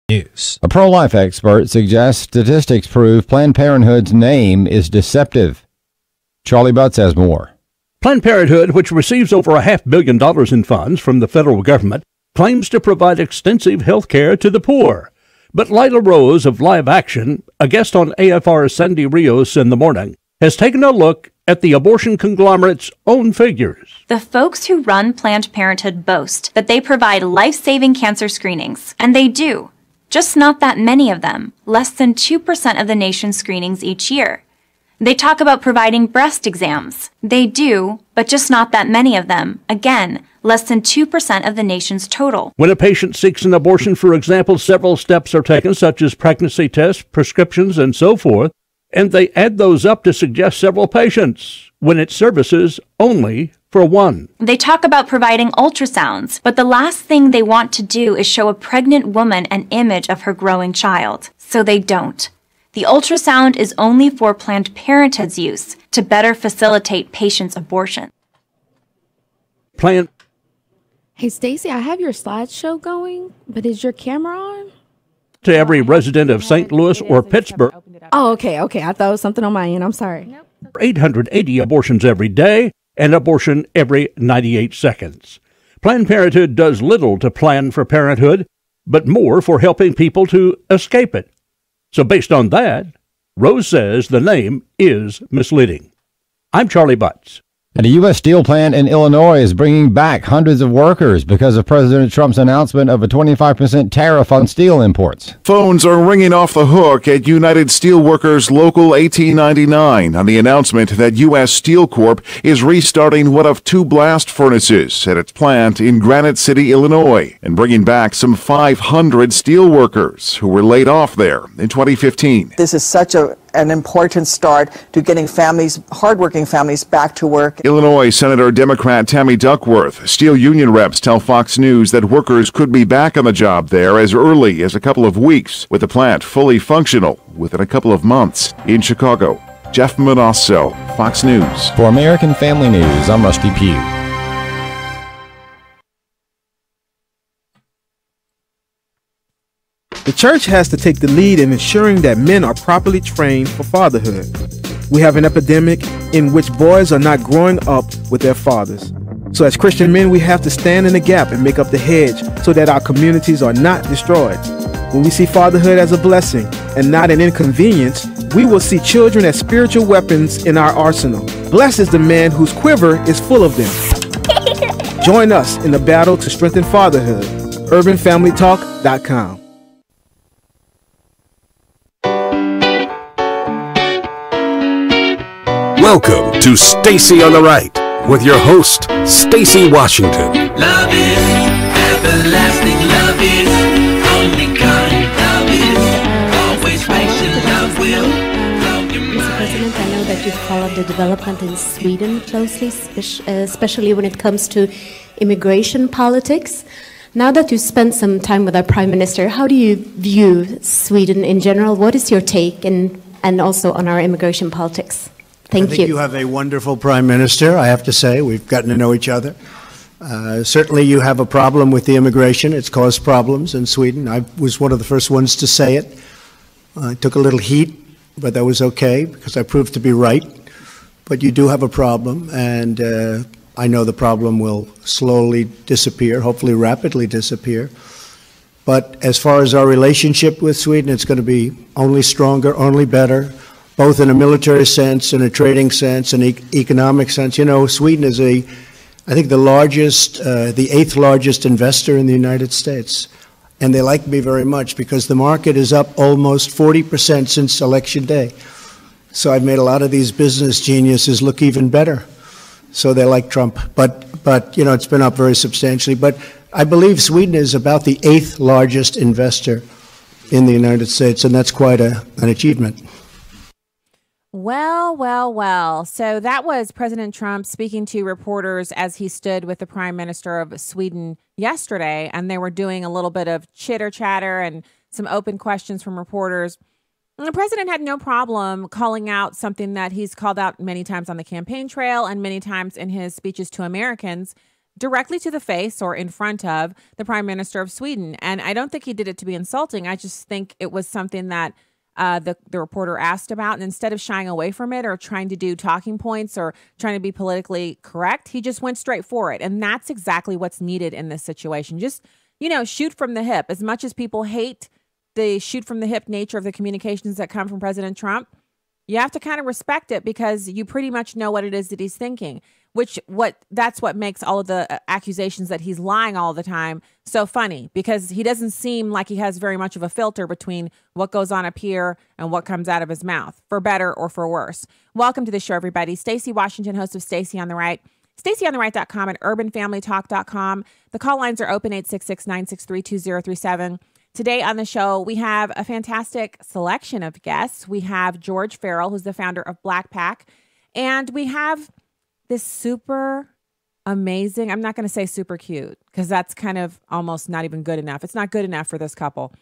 News. A pro-life expert suggests statistics prove Planned Parenthood's name is deceptive. Charlie Butts has more. Planned Parenthood, which receives over $500 million in funds from the federal government, claims to provide extensive health care to the poor. But Lila Rose of Live Action, a guest on AFR's Sandy Rios in the Morning, has taken a look at the abortion conglomerate's own figures. The folks who run Planned Parenthood boast that they provide life-saving cancer screenings, and they do. Just not that many of them, less than 2% of the nation's screenings each year. They talk about providing breast exams. They do, but just not that many of them. Again, less than 2% of the nation's total. When a patient seeks an abortion, for example, several steps are taken, such as pregnancy tests, prescriptions, and so forth, and they add those up to suggest several patients, when it services only for one. They talk about providing ultrasounds, but the last thing they want to do is show a pregnant woman an image of her growing child. So they don't. The ultrasound is only for Planned Parenthood's use to better facilitate patients' abortion. Hey, Stacy, I have your slideshow going, but is your camera on? To every resident of St. Louis or Pittsburgh. Oh, okay. I thought it was something on my end. I'm sorry. 880 abortions every day, and abortion every 98 seconds. Planned Parenthood does little to plan for parenthood, but more for helping people to escape it. So based on that, Rose says the name is misleading. I'm Charlie Butts. And a U.S. steel plant in Illinois is bringing back hundreds of workers because of President Trump's announcement of a 25% tariff on steel imports. Phones are ringing off the hook at United Steelworkers Local 1899 on the announcement that U.S. Steel Corp is restarting one of two blast furnaces at its plant in Granite City, Illinois, and bringing back some 500 steel workers who were laid off there in 2015. This is such an important start to getting families, hardworking families, back to work. Illinois Senator Democrat Tammy Duckworth, steel union reps tell Fox News that workers could be back on the job there as early as a couple of weeks, with the plant fully functional within a couple of months. In Chicago, Jeff Manasso, Fox News. For American Family News, I'm Rusty Pugh. The church has to take the lead in ensuring that men are properly trained for fatherhood. We have an epidemic in which boys are not growing up with their fathers. So as Christian men, we have to stand in the gap and make up the hedge so that our communities are not destroyed. When we see fatherhood as a blessing and not an inconvenience, we will see children as spiritual weapons in our arsenal. Blessed is the man whose quiver is full of them. Join us in the battle to strengthen fatherhood. UrbanFamilyTalk.com. Welcome to Stacy on the Right with your host, Stacy Washington. Love is everlasting, love is only kind, love is always patient, love will blow your mind. Mr. President, I know that you've followed the development in Sweden closely, especially when it comes to immigration politics. Now that you've spent some time with our Prime Minister, how do you view Sweden in general? What is your take and also on our immigration politics? I think you have a wonderful Prime Minister, I have to say. We've gotten to know each other. Certainly you have a problem with the immigration. It's caused problems in Sweden. I was one of the first ones to say it. I took a little heat, but that was okay because I proved to be right. But you do have a problem, and I know the problem will slowly disappear, hopefully rapidly disappear. But as far as our relationship with Sweden, it's going to be only stronger, only better, both in a military sense, in a trading sense, and economic sense. You know, Sweden is I think the eighth largest investor in the United States. And they like me very much because the market is up almost 40% since Election Day. So I've made a lot of these business geniuses look even better. So they like Trump. But you know, it's been up very substantially. But I believe Sweden is about the eighth largest investor in the United States, and that's quite an achievement. Well. So that was President Trump speaking to reporters as he stood with the Prime Minister of Sweden yesterday, and they were doing a little bit of chitter-chatter and some open questions from reporters. And the president had no problem calling out something that he's called out many times on the campaign trail and many times in his speeches to Americans, directly to the face or in front of the Prime Minister of Sweden. And I don't think he did it to be insulting. I just think it was something that the reporter asked about. And instead of shying away from it or trying to do talking points or trying to be politically correct, he just went straight for it. And that's exactly what's needed in this situation. Just, shoot from the hip. As much as people hate the shoot from the hip nature of the communications that come from President Trump, you have to kind of respect it because you pretty much know what it is that he's thinking, that's what makes all of the accusations that he's lying all the time so funny, because he doesn't seem like he has very much of a filter between what goes on up here and what comes out of his mouth, for better or for worse. Welcome to the show, everybody. Stacy Washington, host of Stacy on the Right. StacyOnTheRight.com and UrbanFamilyTalk.com. The call lines are open 866-963-2037. Today on the show, we have a fantastic selection of guests. We have George Ferrell, who's the founder of BlakPac. And we have this super amazing, I'm not going to say super cute, because that's kind of almost not even good enough. It's not good enough for this couple.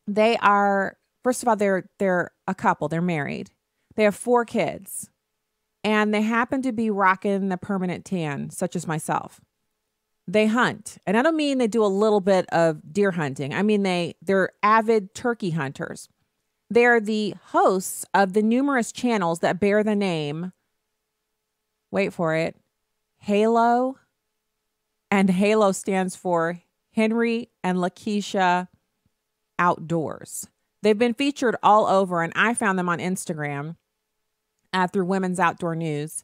They are, first of all, they're a couple. They're married. They have 4 kids. And they happen to be rocking the permanent tan, such as myself. They hunt. And I don't mean they do a little bit of deer hunting. I mean, they're avid turkey hunters. They're the hosts of the numerous channels that bear the name, wait for it, Halo. And Halo stands for Henry and Lakeisha Outdoors. They've been featured all over, and I found them on Instagram through Women's Outdoor News.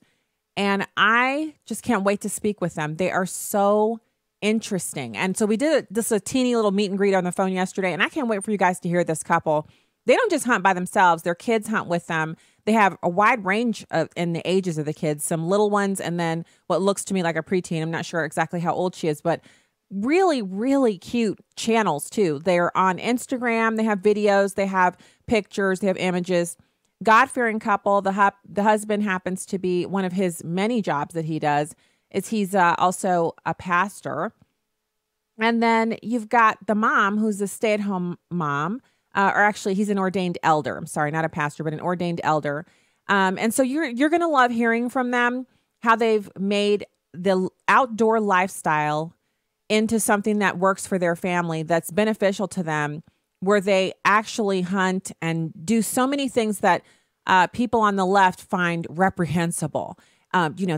And I just can't wait to speak with them. They are so interesting. And so we did a teeny little meet and greet on the phone yesterday. And I can't wait for you guys to hear this couple. They don't just hunt by themselves. Their kids hunt with them. They have a wide range in the ages of the kids, some little ones, and then what looks to me like a preteen. I'm not sure exactly how old she is, but really, really cute channels too. They're on Instagram. They have videos. They have pictures. They have images. God-fearing couple. The husband happens to be one of his many jobs that he does is he's also a pastor. And then you've got the mom who's a stay-at-home mom, or actually he's an ordained elder. I'm sorry, not a pastor, but an ordained elder. And so you're going to love hearing from them, how they've made the outdoor lifestyle into something that works for their family, that's beneficial to them, where they actually hunt and do so many things that people on the left find reprehensible,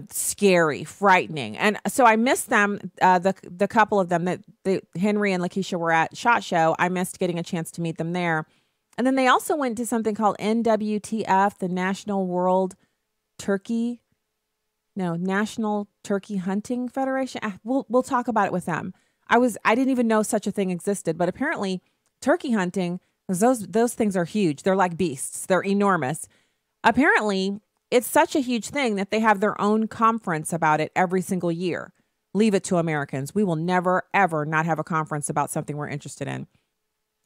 scary, frightening. And so I missed them, the couple of them that Henry and Lakeisha were at SHOT Show. I missed getting a chance to meet them there. And then they also went to something called NWTF, the National Turkey Hunting Federation. We'll talk about it with them. I didn't even know such a thing existed, but apparently turkey hunting, those things are huge. They're like beasts. They're enormous. Apparently, it's such a huge thing that they have their own conference about it every single year. Leave it to Americans. We will never, ever not have a conference about something we're interested in.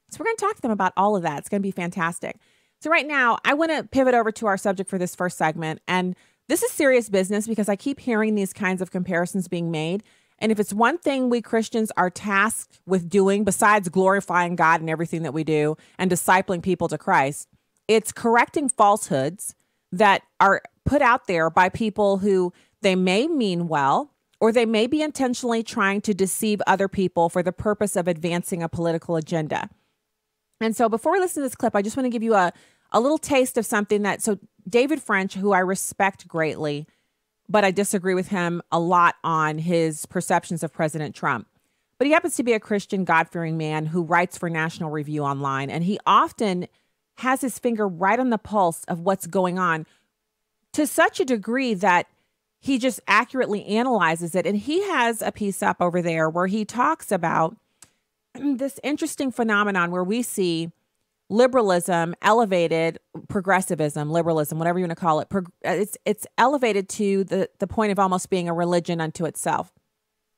So we're going to talk to them about all of that. It's going to be fantastic. So right now, I want to pivot over to our subject for this first segment. And this is serious business because I keep hearing these kinds of comparisons being made. And if it's one thing we Christians are tasked with doing, besides glorifying God in everything that we do and discipling people to Christ, it's correcting falsehoods that are put out there by people who they may mean well, or they may be intentionally trying to deceive other people for the purpose of advancing a political agenda. And so before we listen to this clip, I just want to give you a little taste of something so David French, who I respect greatly, but I disagree with him a lot on his perceptions of President Trump. But he happens to be a Christian, God-fearing man who writes for National Review Online, and he often has his finger right on the pulse of what's going on to such a degree that he just accurately analyzes it. And he has a piece up over there where he talks about this interesting phenomenon where we see liberalism elevated, progressivism, liberalism, whatever you want to call it. It's elevated to the point of almost being a religion unto itself.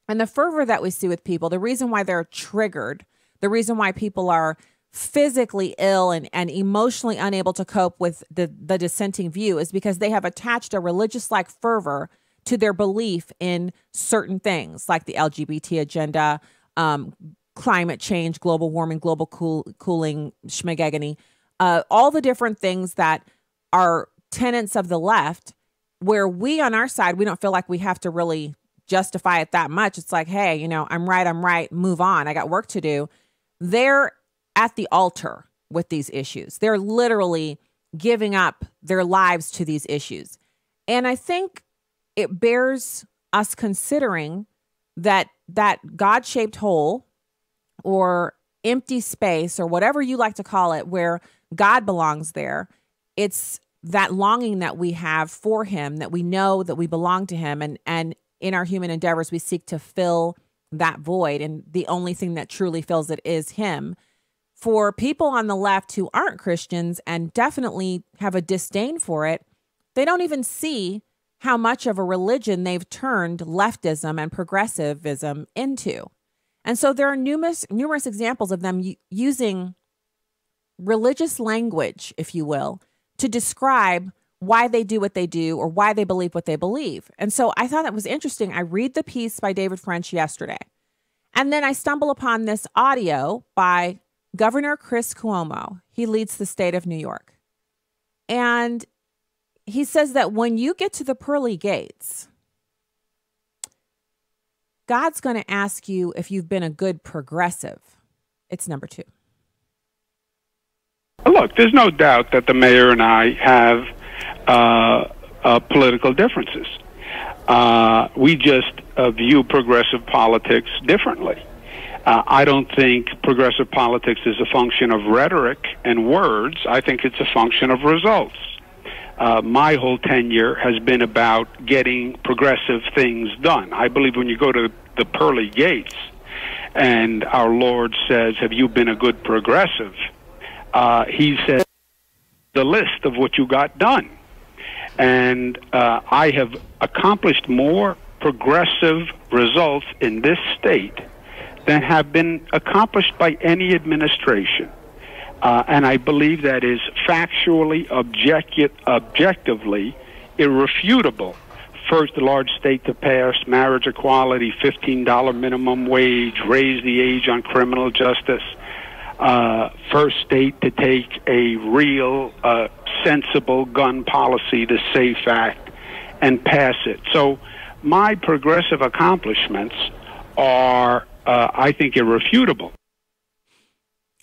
And the fervor that we see with people, the reason why they're triggered, the reason why people are physically ill and emotionally unable to cope with the dissenting view is because they have attached a religious-like fervor to their belief in certain things like the LGBT agenda, climate change, global warming, global cooling, schmagagony, all the different things that are tenets of the left, where we on our side, we don't feel like we have to really justify it that much. It's like, hey, you know, I'm right, move on. I got work to do. They're at the altar with these issues. They're literally giving up their lives to these issues. And I think it bears us considering that God-shaped hole or empty space or whatever you like to call it, where God belongs there, it's that longing that we have for him, that we know that we belong to him. And in our human endeavors, we seek to fill that void. And the only thing that truly fills it is him. For people on the left who aren't Christians and definitely have a disdain for it, they don't even see how much of a religion they've turned leftism and progressivism into. And so there are numerous examples of them using religious language, if you will, to describe why they do what they do or why they believe what they believe. And so I thought that was interesting. I read the piece by David French yesterday, and then I stumble upon this audio by Governor Chris Cuomo. He leads the state of New York. And he says that when you get to the pearly gates, God's going to ask you if you've been a good progressive. It's number 2. Look, there's no doubt that the mayor and I have political differences. We just view progressive politics differently. I don't think progressive politics is a function of rhetoric and words. I think it's a function of results. My whole tenure has been about getting progressive things done. I believe when you go to the pearly gates and our Lord says, have you been a good progressive? He says, the list of what you got done. And I have accomplished more progressive results in this state than have been accomplished by any administration. And I believe that is factually, objectively irrefutable. First large state to pass marriage equality, $15 minimum wage, raise the age on criminal justice. First state to take a real, sensible gun policy, the SAFE Act, and pass it. So my progressive accomplishments are, I think, irrefutable.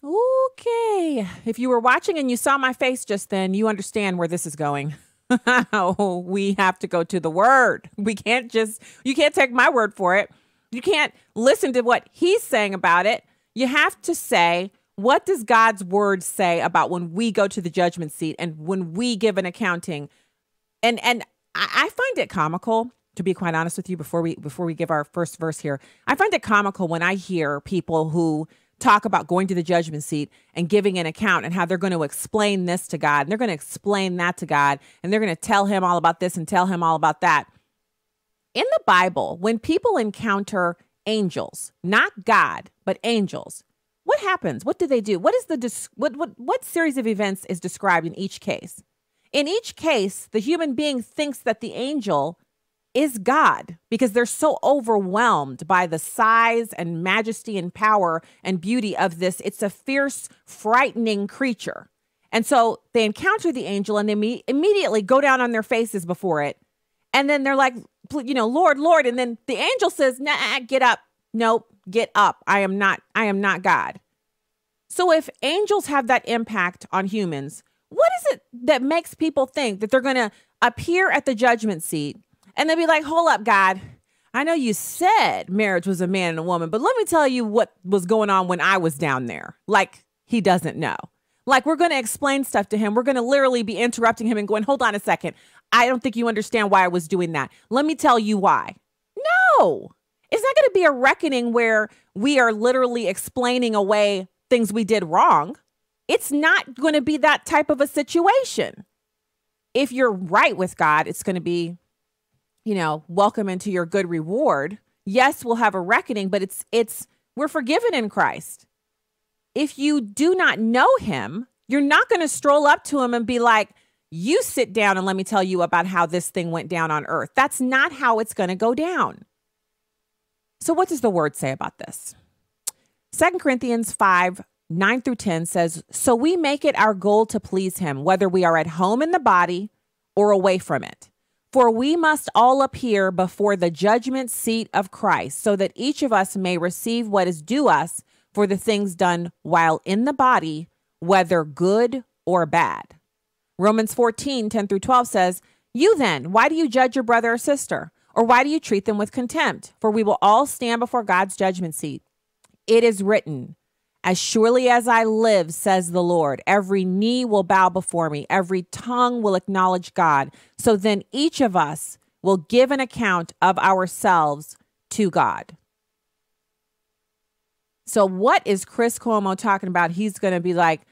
Okay. If you were watching and you saw my face just then, you understand where this is going. We have to go to the word. You can't take my word for it. You can't listen to what he's saying about it. You have to say, what does God's word say about when we go to the judgment seat and when we give an accounting? And I find it comical, to be quite honest with you, before we give our first verse here. I find it comical when I hear people who talk about going to the judgment seat and giving an account and how they're going to explain this to God and they're going to explain that to God and they're going to tell him all about this and tell him all about that. In the Bible, when people encounter angels, not God, but angels, what happens? What do they do? What is what series of events is described in each case? In each case, the human being thinks that the angel is God because they're so overwhelmed by the size and majesty and power and beauty of this. It's a fierce, frightening creature. And so they encounter the angel and they immediately go down on their faces before it. And then they're like, you know, Lord, Lord. And then the angel says, nah, get up. Nope, get up. I am not God. So if angels have that impact on humans, what is it that makes people think that they're going to appear at the judgment seat and they'll be like, hold up, God, I know you said marriage was a man and a woman, but let me tell you what was going on when I was down there. Like he doesn't know. Like we're going to explain stuff to him. We're going to literally be interrupting him and going, hold on a second. I don't think you understand why I was doing that. Let me tell you why. No, it's not going to be a reckoning where we are literally explaining away things we did wrong. It's not going to be that type of a situation. If you're right with God, it's going to be, you know, welcome into your good reward. Yes, we'll have a reckoning, but we're forgiven in Christ. If you do not know him, you're not going to stroll up to him and be like, you sit down and let me tell you about how this thing went down on earth. That's not how it's going to go down. So what does the word say about this? 2 Corinthians 5:9-10 says, so we make it our goal to please him, whether we are at home in the body or away from it. For we must all appear before the judgment seat of Christ, so that each of us may receive what is due us for the things done while in the body, whether good or bad. Romans 14:10-12 says, You then, why do you judge your brother or sister? Or why do you treat them with contempt? For we will all stand before God's judgment seat. It is written, As surely as I live, says the Lord, every knee will bow before me, every tongue will acknowledge God. So then each of us will give an account of ourselves to God. So what is Chris Cuomo talking about? He's going to be like,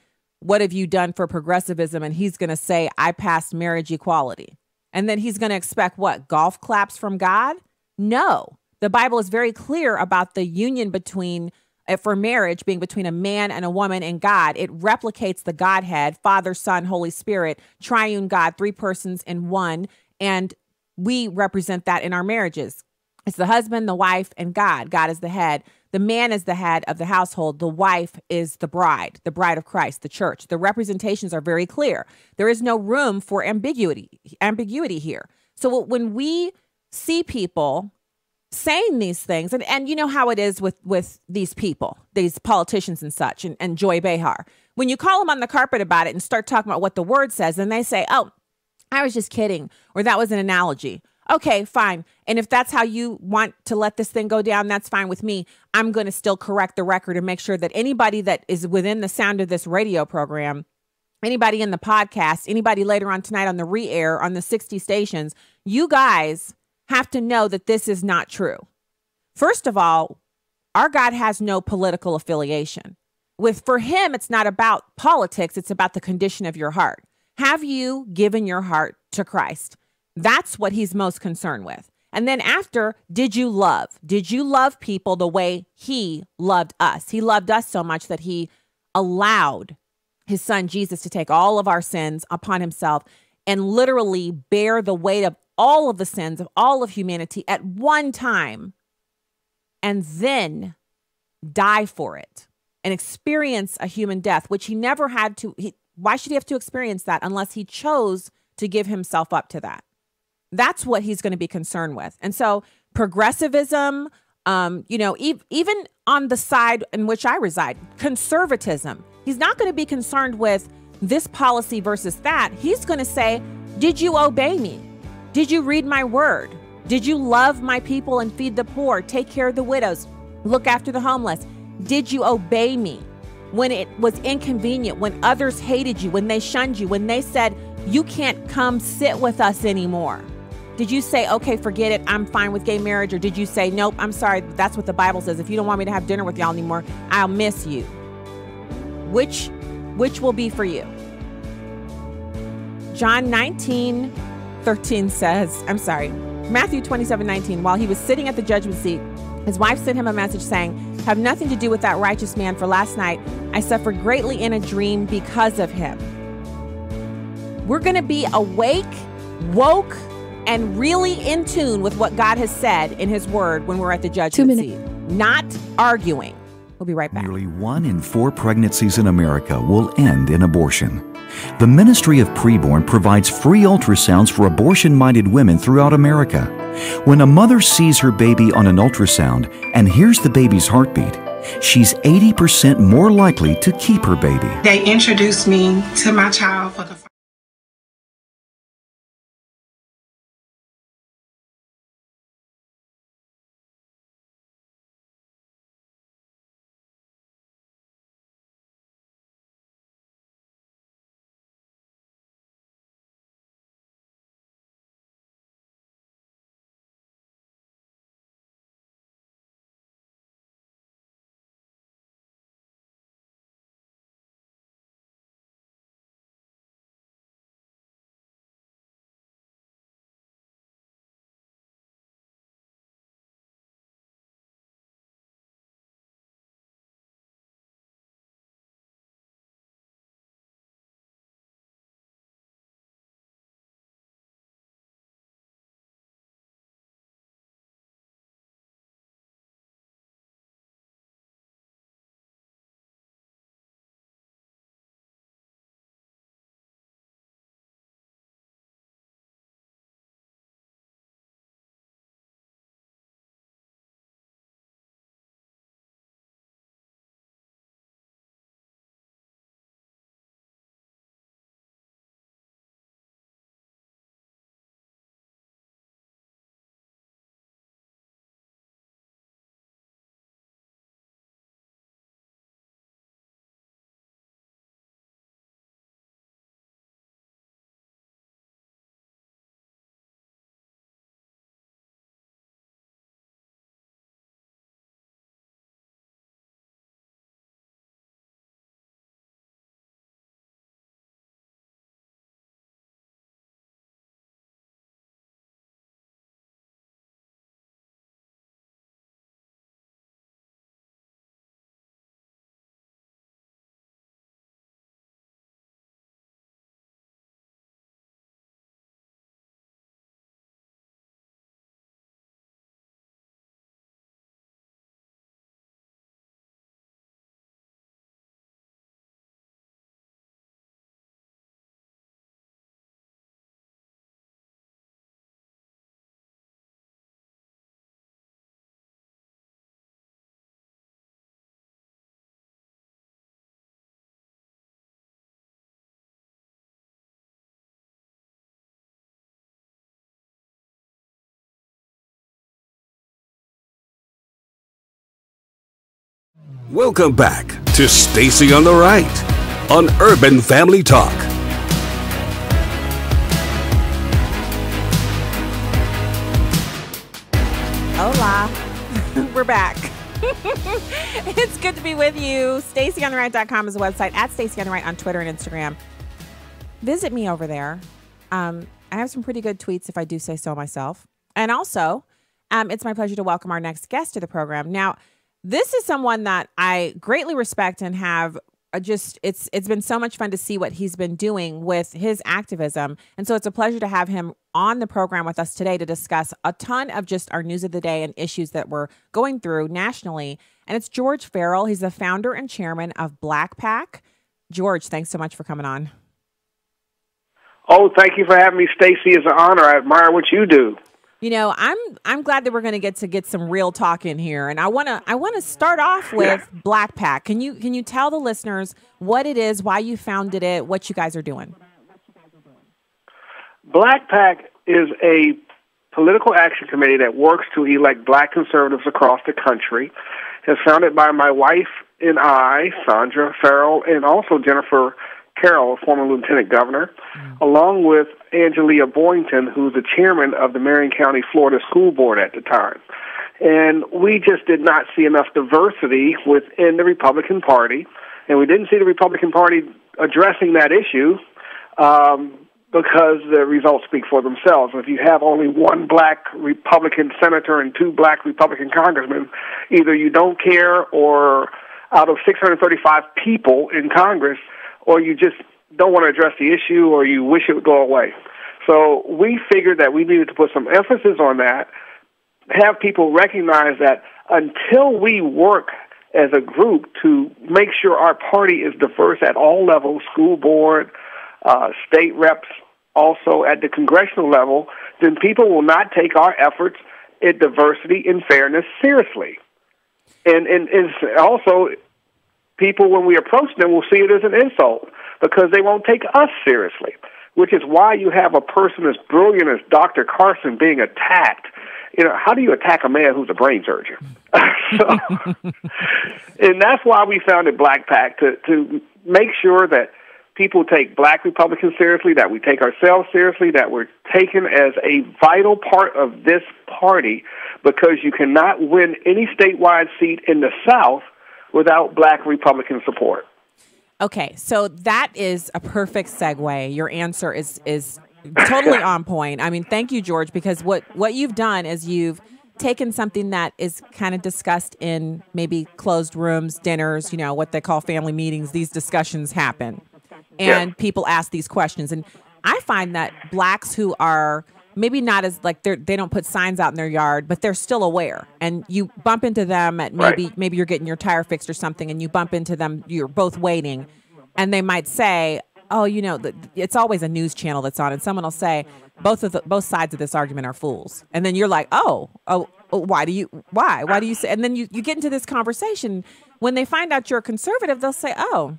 what have you done for progressivism? And he's going to say, I passed marriage equality. And then he's going to expect what? Golf claps from God? No. The Bible is very clear about the union between for marriage being between a man and a woman and God. It replicates the Godhead, Father, Son, Holy Spirit, triune God, three persons in one. And we represent that in our marriages. It's the husband, the wife, and God. God is the head. The man is the head of the household. The wife is the bride of Christ, the church. The representations are very clear. There is no room for ambiguity here. So when we see people saying these things, and you know how it is with these people, these politicians and such, and Joy Behar, when you call them on the carpet about it and start talking about what the word says, and they say, oh, I was just kidding, or that was an analogy. Okay, fine. And if that's how you want to let this thing go down, that's fine with me. I'm going to still correct the record and make sure that anybody that is within the sound of this radio program, anybody in the podcast, anybody later on tonight on the re-air on the 60 stations, you guys have to know that this is not true. First of all, our God has no political affiliation. For him, it's not about politics. It's about the condition of your heart. Have you given your heart to Christ? That's what he's most concerned with. And then after, did you love? Did you love people the way he loved us? He loved us so much that he allowed his son Jesus to take all of our sins upon himself and literally bear the weight of all of the sins of all of humanity at one time, and then die for it and experience a human death, which he never had to. Why should he have to experience that unless he chose to give himself up to that? That's what he's going to be concerned with. And so progressivism, even on the side in which I reside, conservatism, he's not going to be concerned with this policy versus that. He's going to say, did you obey me? Did you read my word? Did you love my people and feed the poor, take care of the widows, look after the homeless? Did you obey me when it was inconvenient, when others hated you, when they shunned you, when they said, you can't come sit with us anymore? Did you say, okay, forget it, I'm fine with gay marriage? Or did you say, nope, I'm sorry, that's what the Bible says. If you don't want me to have dinner with y'all anymore, I'll miss you. Which will be for you? Matthew 27:19, while he was sitting at the judgment seat, his wife sent him a message saying, have nothing to do with that righteous man, for last night I suffered greatly in a dream because of him. We're going to be awake, woke, and really in tune with what God has said in his word when we're at the judgment seat, not arguing. We'll be right back. Nearly 1 in 4 pregnancies in America will end in abortion. The Ministry of Preborn provides free ultrasounds for abortion-minded women throughout America. When a mother sees her baby on an ultrasound and hears the baby's heartbeat, she's 80% more likely to keep her baby. They introduced me to my child for the Welcome back to Stacy on the Right on Urban Family Talk. Hola. We're back. It's good to be with you. StacyOnTheRight.com is the website. At Stacy on the Right on Twitter and Instagram. Visit me over there. I have some pretty good tweets, if I do say so myself. And also, it's my pleasure to welcome our next guest to the program. Now, this is someone that I greatly respect and have it's been so much fun to see what he's been doing with his activism. And so it's a pleasure to have him on the program with us today to discuss a ton of just our news of the day and issues that we're going through nationally. And it's George Ferrell. He's the founder and chairman of BlakPac. George, thanks so much for coming on. Oh, thank you for having me, Stacy. It's an honor. I admire what you do. You know, I'm glad that we're going to get some real talk in here, and I want to start off with BlakPac. Can you tell the listeners what it is, why you founded it, what you guys are doing? BlakPac is a political action committee that works to elect black conservatives across the country. It's founded by my wife and I, Sandra Ferrell, and also Jennifer Carroll, former lieutenant governor, along with Angelia Boynton, who's the chairman of the Marion County, Florida School Board at the time. And we just did not see enough diversity within the Republican Party, and we didn't see the Republican Party addressing that issue because the results speak for themselves. If you have only one black Republican senator and two black Republican congressmen, either you don't care, or out of 635 people in Congress, or you just don't want to address the issue, or you wish it would go away. So we figured that we needed to put some emphasis on that, have people recognize that until we work as a group to make sure our party is diverse at all levels, school board, state reps, also at the congressional level, then people will not take our efforts at diversity and fairness seriously. And it's also, people, when we approach them, will see it as an insult because they won't take us seriously, which is why you have a person as brilliant as Dr. Carson being attacked. You know, how do you attack a man who's a brain surgeon? And that's why we founded BlakPac, to make sure that people take black Republicans seriously, that we take ourselves seriously, that we're taken as a vital part of this party, because you cannot win any statewide seat in the South without black Republican support. Okay, so that is a perfect segue. Your answer is totally on point. I mean, thank you, George, because what you've done is you've taken something that is kind of discussed in maybe closed rooms, dinners, you know, what they call family meetings. These discussions happen, and people ask these questions. And I find that blacks who are maybe not as, like, they don't put signs out in their yard, but they're still aware. And you bump into them at maybe you're getting your tire fixed or something, and you bump into them, you're both waiting, and they might say, oh, you know, it's always a news channel that's on, and someone will say, both sides of this argument are fools. And then you're like, oh, why do you say, and then you get into this conversation. When they find out you're a conservative, they'll say, oh,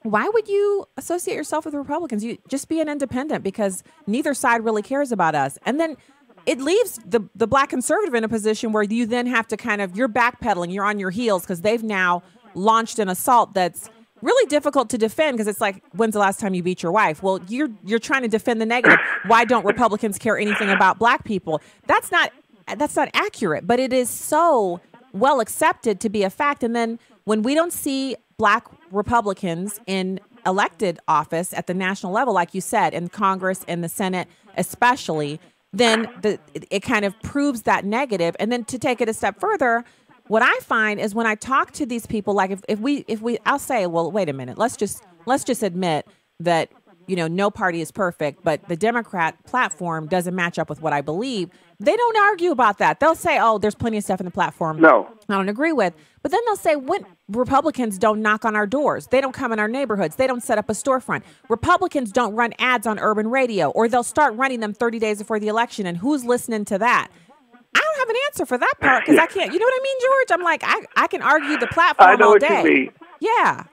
why would you associate yourself with Republicans? You just be an independent, because neither side really cares about us. And then it leaves the black conservative in a position where you then have to you're backpedaling, you're on your heels, because they've now launched an assault that's really difficult to defend, because it's like, when's the last time you beat your wife? Well, you're trying to defend the negative. Why don't Republicans care anything about black people? That's not accurate, but it is so well accepted to be a fact. And then when we don't see black Republicans in elected office at the national level, like you said, in Congress, in the Senate especially, then it kind of proves that negative. And then to take it a step further, what I find is when I talk to these people, like if we I'll say, well, wait a minute, let's just admit that, you know, no party is perfect, but the Democrat platform doesn't match up with what I believe. They don't argue about that. They'll say, oh, there's plenty of stuff in the platform I don't agree with. But then they'll say, when Republicans don't knock on our doors, they don't come in our neighborhoods, they don't set up a storefront, Republicans don't run ads on urban radio, or they'll start running them 30 days before the election, and who's listening to that? I don't have an answer for that part, because I can't. You know what I mean, George? I'm like, I can argue the platform all day. I know what you mean. Yeah.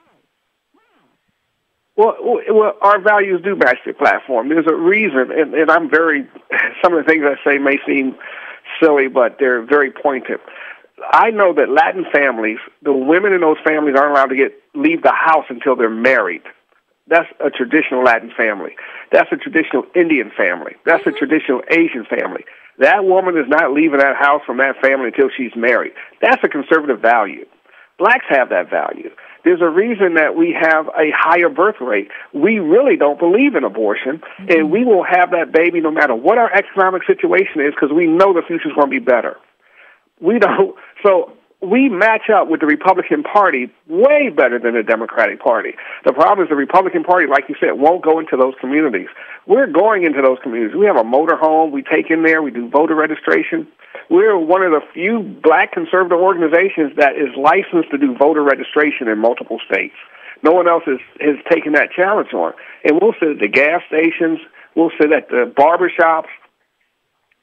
Well, our values do match the platform. There's a reason, and some of the things I say may seem silly, but they're very pointed. I know that Latin families, the women in those families aren't allowed to leave the house until they're married. That's a traditional Latin family. That's a traditional Indian family. That's a traditional Asian family. That woman is not leaving that house from that family until she's married. That's a conservative value. Blacks have that value. There's a reason that we have a higher birth rate. We really don't believe in abortion, and we will have that baby no matter what our economic situation is because we know the future's going to be better. We don't. So we match up with the Republican Party way better than the Democratic Party. The problem is the Republican Party, like you said, won't go into those communities. We're going into those communities. We have a motorhome we take in there. We do voter registration. We're one of the few black conservative organizations that is licensed to do voter registration in multiple states. No one else has taken that challenge on. And we'll sit at the gas stations. We'll sit at the barber shops.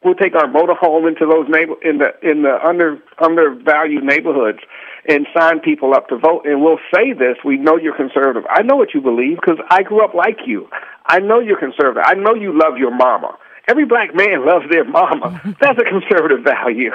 We'll take our motorhome into those in the undervalued neighborhoods and sign people up to vote. And we'll say this: we know you're conservative. I know what you believe because I grew up like you. I know you're conservative. I know you love your mama. Every black man loves their mama. That's a conservative value.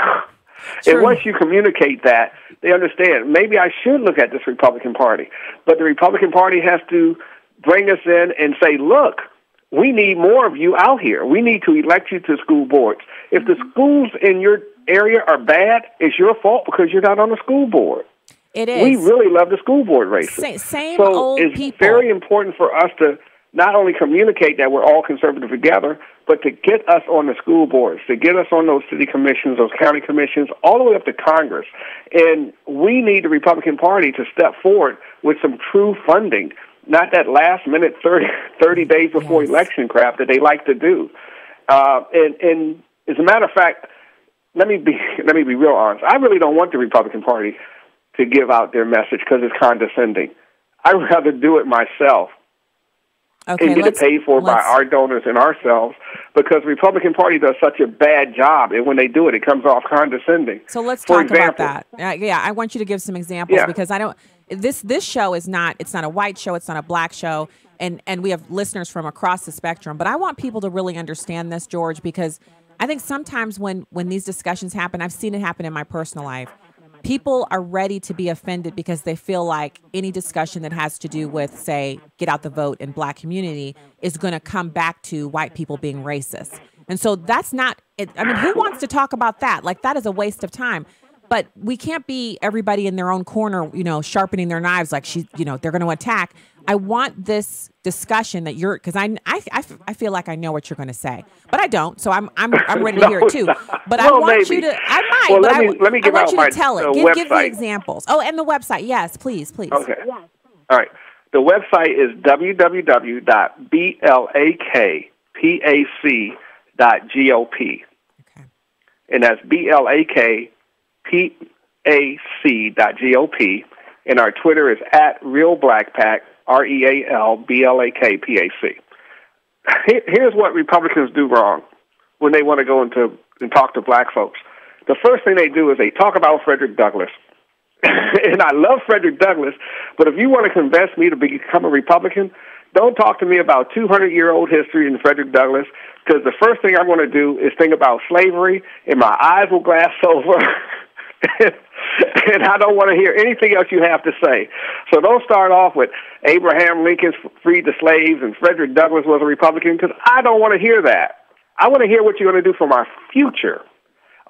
And once you communicate that, they understand. Maybe I should look at this Republican Party, but the Republican Party has to bring us in and say, look, we need more of you out here. We need to elect you to school boards. If the schools in your area are bad, it's your fault because you're not on the school board. It is. We really love the school board races. Same old people. So it's very important for us to not only communicate that we're all conservative together, but to get us on the school boards, to get us on those city commissions, those county commissions, all the way up to Congress. And we need the Republican Party to step forward with some true funding, not that last minute 30 days before election crap that they like to do. And as a matter of fact, let me be real honest. I really don't want the Republican Party to give out their message because it's condescending. I'd rather do it myself. Okay, and get it paid for by our donors and ourselves, because the Republican Party does such a bad job, and when they do it, it comes off condescending. So let's talk about that. Yeah, I want you to give some examples because I don't. This show is not. It's not a white show. It's not a black show, and we have listeners from across the spectrum. But I want people to really understand this, George, because I think sometimes when these discussions happen, I've seen it happen in my personal life. People are ready to be offended because they feel like any discussion that has to do with, say, get out the vote in black community is going to come back to white people being racist. And so that's not it. I mean, who wants to talk about that? Like, that is a waste of time. But we can't be everybody in their own corner, sharpening their knives like they're going to attack. I want this discussion that because I feel like I know what you're going to say, but I don't. So I'm ready to hear it too. But I want you to. I might. Well, but let me give I want out you my to tell it. Give the examples. Oh, and the website. Yes, please. Okay. All right. The website is www.blakpac.gop. Okay. And that's blakpac.gop. And our Twitter is @RealBlakPac, RealBlakPac. Here's what Republicans do wrong when they want to go and talk to black folks. The first thing they do is they talk about Frederick Douglass. And I love Frederick Douglass, but if you want to convince me to become a Republican, don't talk to me about 200-year-old history in Frederick Douglass, because the first thing I'm going to do is think about slavery, and my eyes will glass over. And I don't want to hear anything else you have to say. So don't start off with Abraham Lincoln freed the slaves and Frederick Douglass was a Republican, because I don't want to hear that. I want to hear what you're going to do for my future.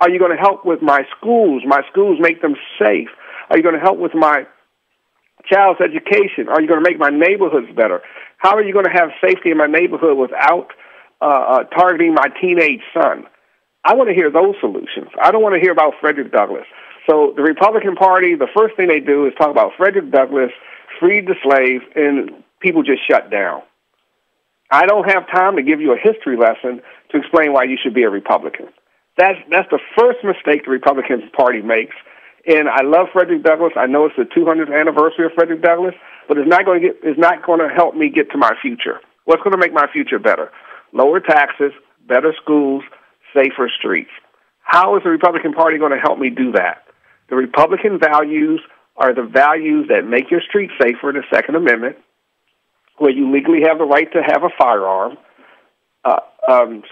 Are you going to help with my schools? My schools, make them safe. Are you going to help with my child's education? Are you going to make my neighborhoods better? How are you going to have safety in my neighborhood without targeting my teenage son? I want to hear those solutions. I don't want to hear about Frederick Douglass. So the Republican Party, the first thing they do is talk about Frederick Douglass, freed the slaves, and people just shut down. I don't have time to give you a history lesson to explain why you should be a Republican. That's the first mistake the Republican Party makes. And I love Frederick Douglass. I know it's the 200th anniversary of Frederick Douglass, but it's not going to help me get to my future. What's going to make my future better? Lower taxes, better schools, safer streets. How is the Republican Party going to help me do that? The Republican values are the values that make your streets safer, the Second Amendment, where you legally have the right to have a firearm,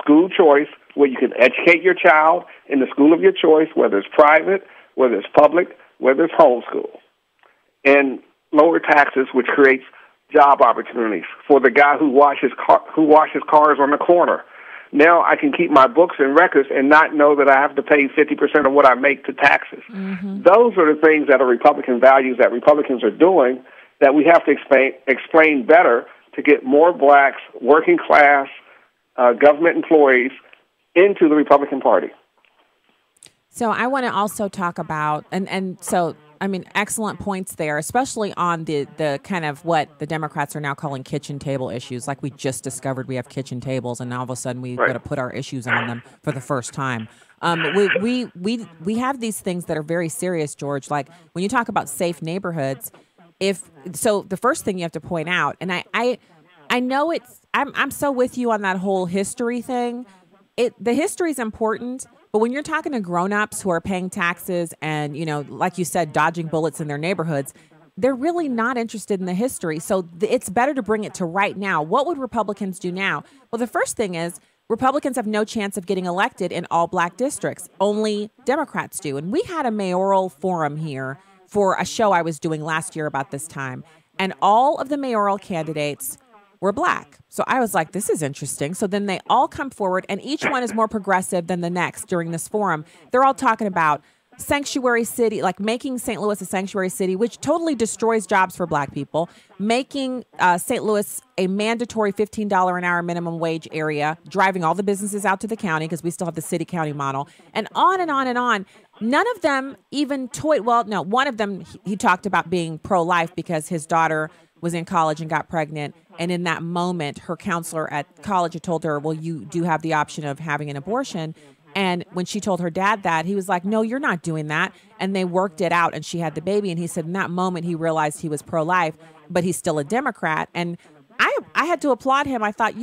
school choice, where you can educate your child in the school of your choice, whether it's private, whether it's public, whether it's homeschool, and lower taxes, which creates job opportunities for the guy who washes cars on the corner. Now I can keep my books and records and not know that I have to pay 50% of what I make to taxes. Those are the things that are Republican values that Republicans are doing that we have to explain better to get more blacks, working class, government employees into the Republican Party. So I want to also talk about, and so, I mean, excellent points there, especially on the kind of what the Democrats are now calling kitchen table issues. Like we just discovered we have kitchen tables, and now all of a sudden we've got to put our issues on them for the first time. We have these things that are very serious, George. Like when you talk about safe neighborhoods, so the first thing you have to point out, and I know I'm so with you on that whole history thing. The history is important. But when you're talking to grown-ups who are paying taxes and, like you said, dodging bullets in their neighborhoods, they're really not interested in the history. So it's better to bring it to right now. What would Republicans do now? Well, the first thing is Republicans have no chance of getting elected in all black districts. Only Democrats do. And we had a mayoral forum here for a show I was doing last year about this time. And all of the mayoral candidates were black. So I was like, this is interesting. So then they all come forward, and each one is more progressive than the next during this forum. They're all talking about sanctuary city, like making St. Louis a sanctuary city, which totally destroys jobs for black people, making St. Louis a mandatory $15 an hour minimum wage area, driving all the businesses out to the county because we still have the city-county model, and on and on and on. None of them even toyed. Well, no, one of them, he talked about being pro-life because his daughter was in college and got pregnant. And in that moment, her counselor at college had told her, well, you do have the option of having an abortion. And when she told her dad that, he was like, no, you're not doing that. And they worked it out, and she had the baby. And he said in that moment, he realized he was pro-life, but he's still a Democrat. And I had to applaud him. I thought,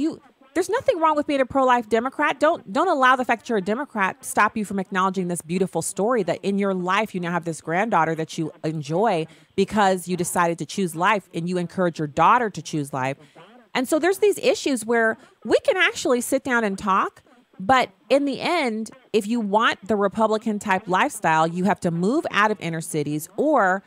there's nothing wrong with being a pro-life Democrat. Don't allow the fact that you're a Democrat stop you from acknowledging this beautiful story that in your life you now have this granddaughter that you enjoy because you decided to choose life and you encourage your daughter to choose life. And so there's these issues where we can actually sit down and talk. But in the end, if you want the Republican type lifestyle, you have to move out of inner cities, or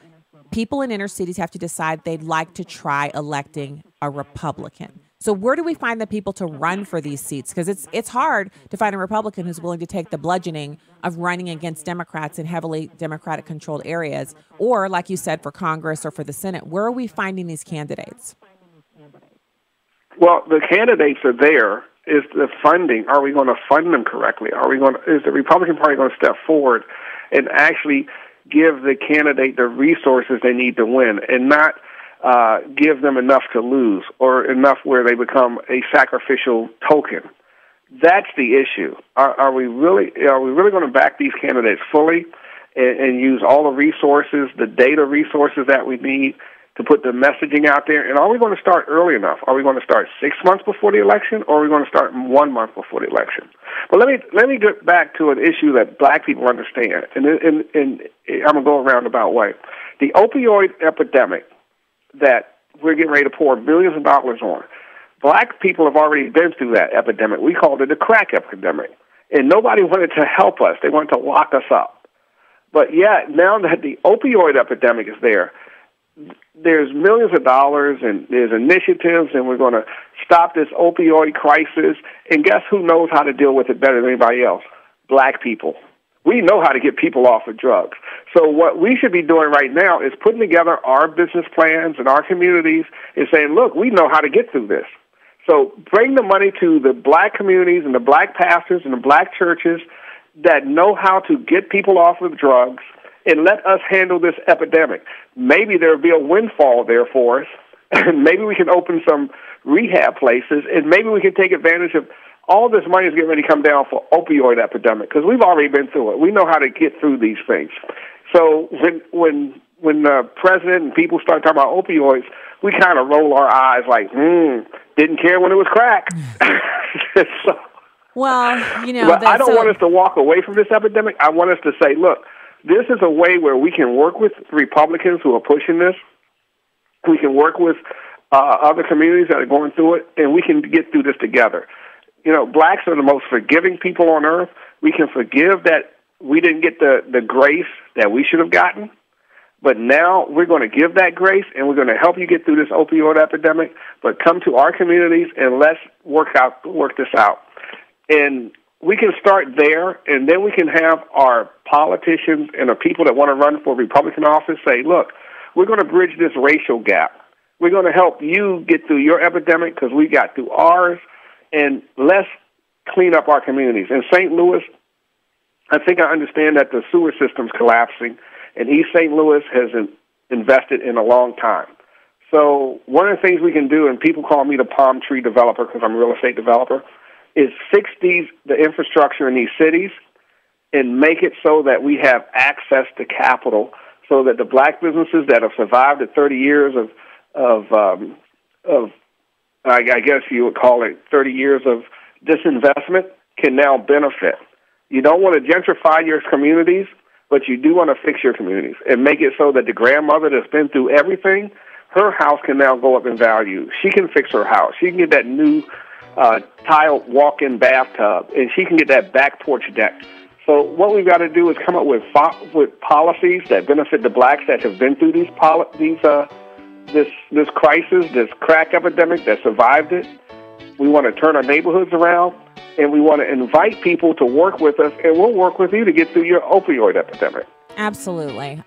people in inner cities have to decide they'd like to try electing a Republican. So where do we find the people to run for these seats? Because it's hard to find a Republican who's willing to take the bludgeoning of running against Democrats in heavily Democratic-controlled areas, or, like you said, for Congress or for the Senate. Where are we finding these candidates? Well, the candidates are there. Is the funding? Are we going to fund them correctly? Is the Republican Party going to step forward and actually give the candidate the resources they need to win, and not give them enough to lose or enough where they become a sacrificial token? That's the issue. Are we really going to back these candidates fully and use all the resources, the data resources that we need to put the messaging out there? And are we going to start early enough? Are we going to start 6 months before the election, or are we going to start 1 month before the election? But let me get back to an issue that black people understand, and I'm going to go a roundabout way. The opioid epidemic that we're getting ready to pour millions of dollars on, black people have already been through that epidemic. We called it the crack epidemic, and nobody wanted to help us. They wanted to lock us up. But yet, now that the opioid epidemic is there, there's millions of dollars and there's initiatives, and we're going to stop this opioid crisis. And guess who knows how to deal with it better than anybody else? Black people. We know how to get people off of drugs. So what we should be doing right now is putting together our business plans and our communities and saying, look, we know how to get through this. So bring the money to the black communities and the black pastors and the black churches that know how to get people off of drugs, and let us handle this epidemic. Maybe there will be a windfall there for us, and maybe we can open some rehab places, and maybe we can take advantage of all this money is getting ready to come down for opioid epidemic, because we've already been through it. We know how to get through these things. So when the president and people start talking about opioids, we kind of roll our eyes like, didn't care when it was crack. So, well, but I don't want us to walk away from this epidemic. I want us to say, look, this is a way where we can work with Republicans who are pushing this. We can work with other communities that are going through it, and we can get through this together. Blacks are the most forgiving people on earth. We can forgive that we didn't get the grace that we should have gotten. But now we're going to give that grace, and we're going to help you get through this opioid epidemic. But come to our communities and let's work this out. And we can start there, and then we can have our politicians and the people that want to run for Republican office say, look, we're going to bridge this racial gap. We're going to help you get through your epidemic because we got through ours, and let's clean up our communities. In St. Louis, I think I understand that the sewer system's collapsing, and East St. Louis has invested in a long time. So one of the things we can do, and people call me the palm tree developer because I'm a real estate developer, is fix the infrastructure in these cities and make it so that we have access to capital so that the black businesses that have survived the 30 years of I guess you would call it 30 years of disinvestment can now benefit. You don't want to gentrify your communities, but you do want to fix your communities and make it so that the grandmother that's been through everything, her house can now go up in value. She can fix her house. She can get that new tiled walk-in bathtub, and she can get that back porch deck. So what we've got to do is come up with policies that benefit the blacks that have been through this crisis, this crack epidemic that survived it. We want to turn our neighborhoods around, and we want to invite people to work with us, and we'll work with you to get through your opioid epidemic. Absolutely.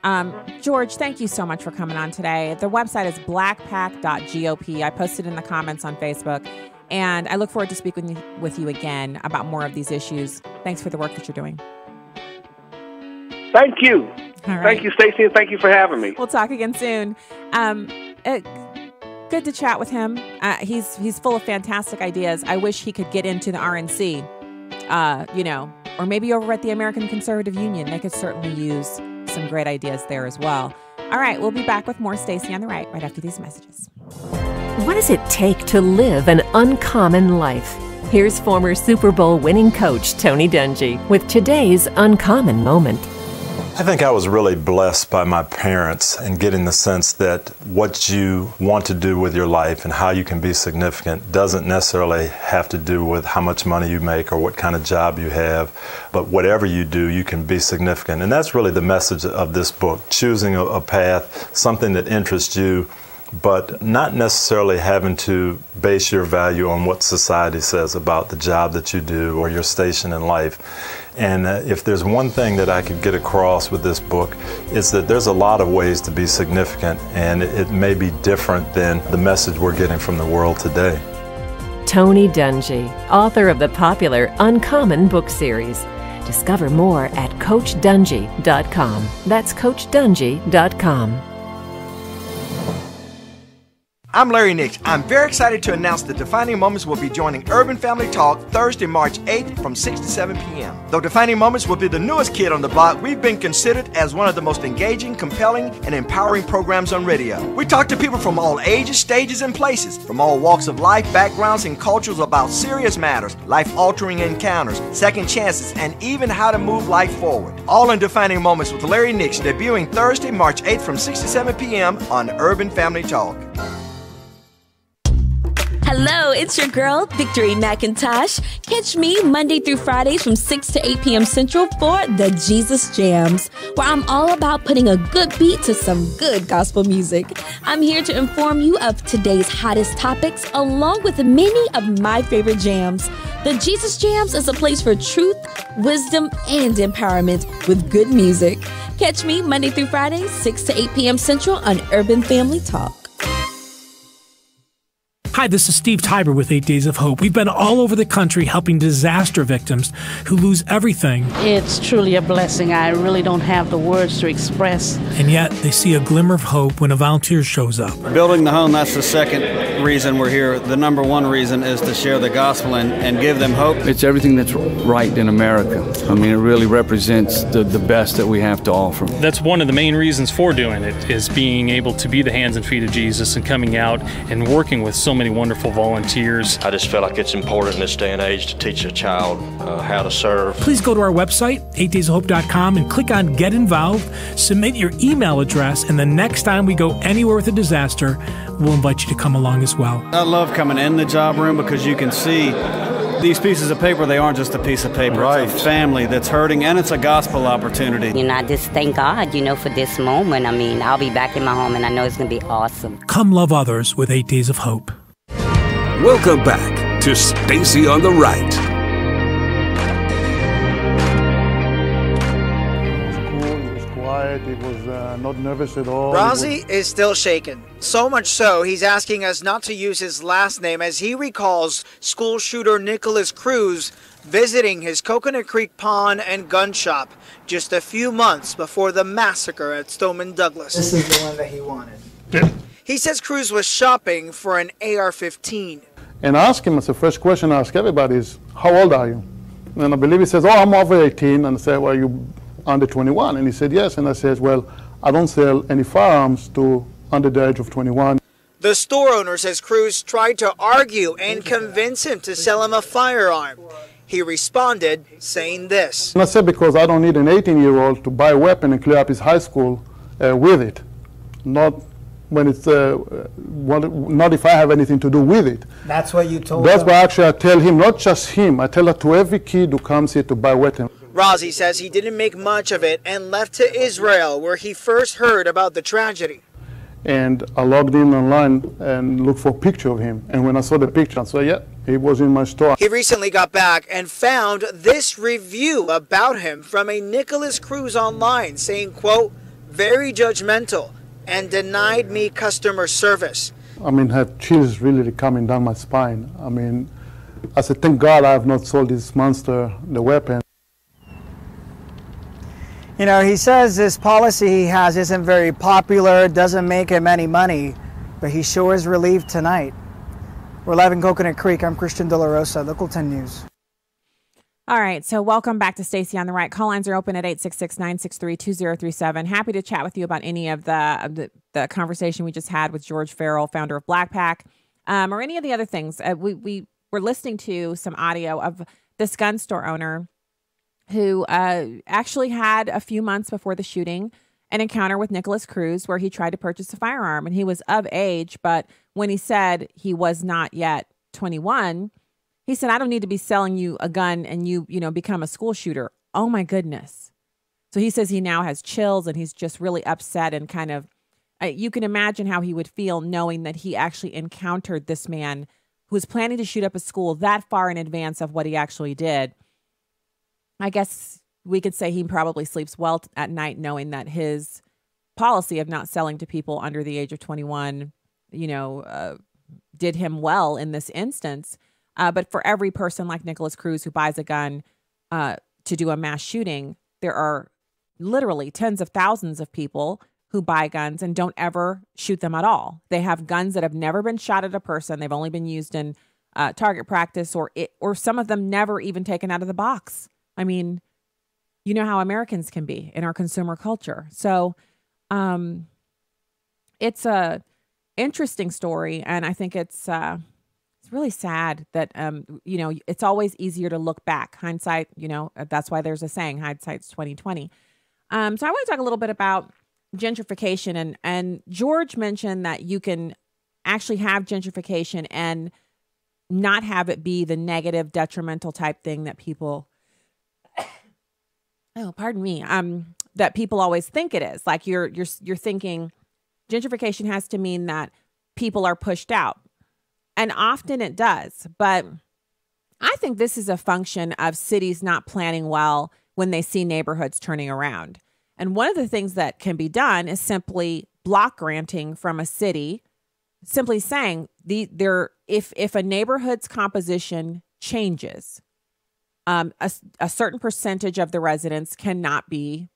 George, thank you so much for coming on today. The website is blackpac.gop. I posted in the comments on Facebook, and I look forward to speaking with you again about more of these issues. Thanks for the work that you're doing. Thank you. All right. Thank you, Stacy, and thank you for having me. We'll talk again soon. Good to chat with him. He's full of fantastic ideas. I wish he could get into the RNC, or maybe over at the American Conservative Union. They could certainly use some great ideas there as well. All right, we'll be back with more Stacy on the right after these messages. What does it take to live an uncommon life? Here's former Super Bowl winning coach Tony Dungy with today's uncommon moment. I think I was really blessed by my parents and getting the sense that what you want to do with your life and how you can be significant doesn't necessarily have to do with how much money you make or what kind of job you have, but whatever you do, you can be significant. And that's really the message of this book, choosing a path, something that interests you, but not necessarily having to base your value on what society says about the job that you do or your station in life. And if there's one thing that I could get across with this book, it's that there's a lot of ways to be significant, and it may be different than the message we're getting from the world today. Tony Dungy, author of the popular Uncommon book series. Discover more at CoachDungy.com. That's CoachDungy.com. I'm Larry Nix. I'm very excited to announce that Defining Moments will be joining Urban Family Talk Thursday, March 8th from 6 to 7 p.m. Though Defining Moments will be the newest kid on the block, we've been considered as one of the most engaging, compelling, and empowering programs on radio. We talk to people from all ages, stages, and places, from all walks of life, backgrounds, and cultures about serious matters, life-altering encounters, second chances, and even how to move life forward. All in Defining Moments with Larry Nix, debuting Thursday, March 8th from 6 to 7 p.m. on Urban Family Talk. Hello, it's your girl, Victory McIntosh. Catch me Monday through Fridays from 6 to 8 p.m. Central for the Jesus Jams, where I'm all about putting a good beat to some good gospel music. I'm here to inform you of today's hottest topics, along with many of my favorite jams. The Jesus Jams is a place for truth, wisdom, and empowerment with good music. Catch me Monday through Friday, 6 to 8 p.m. Central on Urban Family Talk. Hi, this is Steve Tiber with 8 Days of Hope. We've been all over the country helping disaster victims who lose everything. It's truly a blessing. I really don't have the words to express. And yet, they see a glimmer of hope when a volunteer shows up. Building the home, that's the second reason we're here. The number one reason is to share the gospel and give them hope. It's everything that's right in America. I mean, it really represents the best that we have to offer. That's one of the main reasons for doing it, is being able to be the hands and feet of Jesus and coming out and working with so many wonderful volunteers. I just feel like it's important in this day and age to teach a child how to serve. Please go to our website, 8daysofhope.com, and click on Get Involved, submit your email address, and the next time we go anywhere with a disaster, we'll invite you to come along as well. I love coming in the job room because you can see These pieces of paper, they aren't just a piece of paper. Right. It's a family that's hurting, and it's a gospel opportunity. You know, I just thank God, you know, for this moment. I mean, I'll be back in my home, and I know it's going to be awesome. Come love others with 8 Days of Hope. Welcome back to Stacy on the Right. It was quiet. It was not nervous at all. Razi is still shaken. So much so, he's asking us not to use his last name as he recalls school shooter Nicholas Cruz visiting his Coconut Creek pawn and gun shop just a few months before the massacre at Stoneman Douglas. This is the one that he wanted. He says Cruz was shopping for an AR-15. And I asked him, as the first question I ask everybody is, how old are you? And I believe he says, oh, I'm over 18. And I said, well, you under 21? And he said, yes. And I said, well, I don't sell any firearms to under the age of 21. The store owner says Cruz tried to argue and convince him to sell him a firearm. He responded saying this. And I said, because I don't need an 18-year-old to buy a weapon and clear up his high school with it. Not when it's, not if I have anything to do with it. That's what you told That's him? why actually I tell him, not just him, I tell it to every kid who comes here to buy a weapon. Razi says he didn't make much of it and left to Israel, where he first heard about the tragedy. And I logged in online and looked for a picture of him. And when I saw the picture, I said, yeah, he was in my store. He recently got back and found this review about him from a Nicholas Cruz online saying, quote, very judgmental and denied me customer service. I mean, had chills really coming down my spine. I mean, I said, thank God I have not sold this monster the weapon. You know, he says this policy he has isn't very popular, doesn't make him any money, but he sure is relieved tonight. We're live in Coconut Creek. I'm Christian De La Rosa, Local 10 News. All right, so welcome back to Stacy on the Right. Call lines are open at 866-963-2037. Happy to chat with you about any of the conversation we just had with George Ferrell, founder of BlakPac, or any of the other things. We were listening to some audio of this gun store owner who actually had, a few months before the shooting, an encounter with Nicholas Cruz where he tried to purchase a firearm. And he was of age, but when he said he was not yet 21, he said, I don't need to be selling you a gun and you become a school shooter. Oh, my goodness. So he says he now has chills and he's just really upset and kind of, you can imagine how he would feel knowing that he actually encountered this man who was planning to shoot up a school that far in advance of what he actually did. I guess we could say he probably sleeps well at night knowing that his policy of not selling to people under the age of 21, did him well in this instance. But for every person like Nicholas Cruz who buys a gun to do a mass shooting, there are literally tens of thousands of people who buy guns and don't ever shoot them at all. They have guns that have never been shot at a person. They've only been used in target practice, or some of them never even taken out of the box. I mean, you know how Americans can be in our consumer culture. So it's a interesting story, and I think it's really sad that, it's always easier to look back. Hindsight, that's why there's a saying, hindsight's 20/20. So I want to talk a little bit about gentrification, and George mentioned that you can actually have gentrification and not have it be the negative, detrimental type thing that people, that people always think it is. Like you're thinking gentrification has to mean that people are pushed out. And often it does. But I think this is a function of cities not planning well when they see neighborhoods turning around. And one of the things that can be done is simply block granting from a city, simply saying if a neighborhood's composition changes, a certain percentage of the residents cannot be,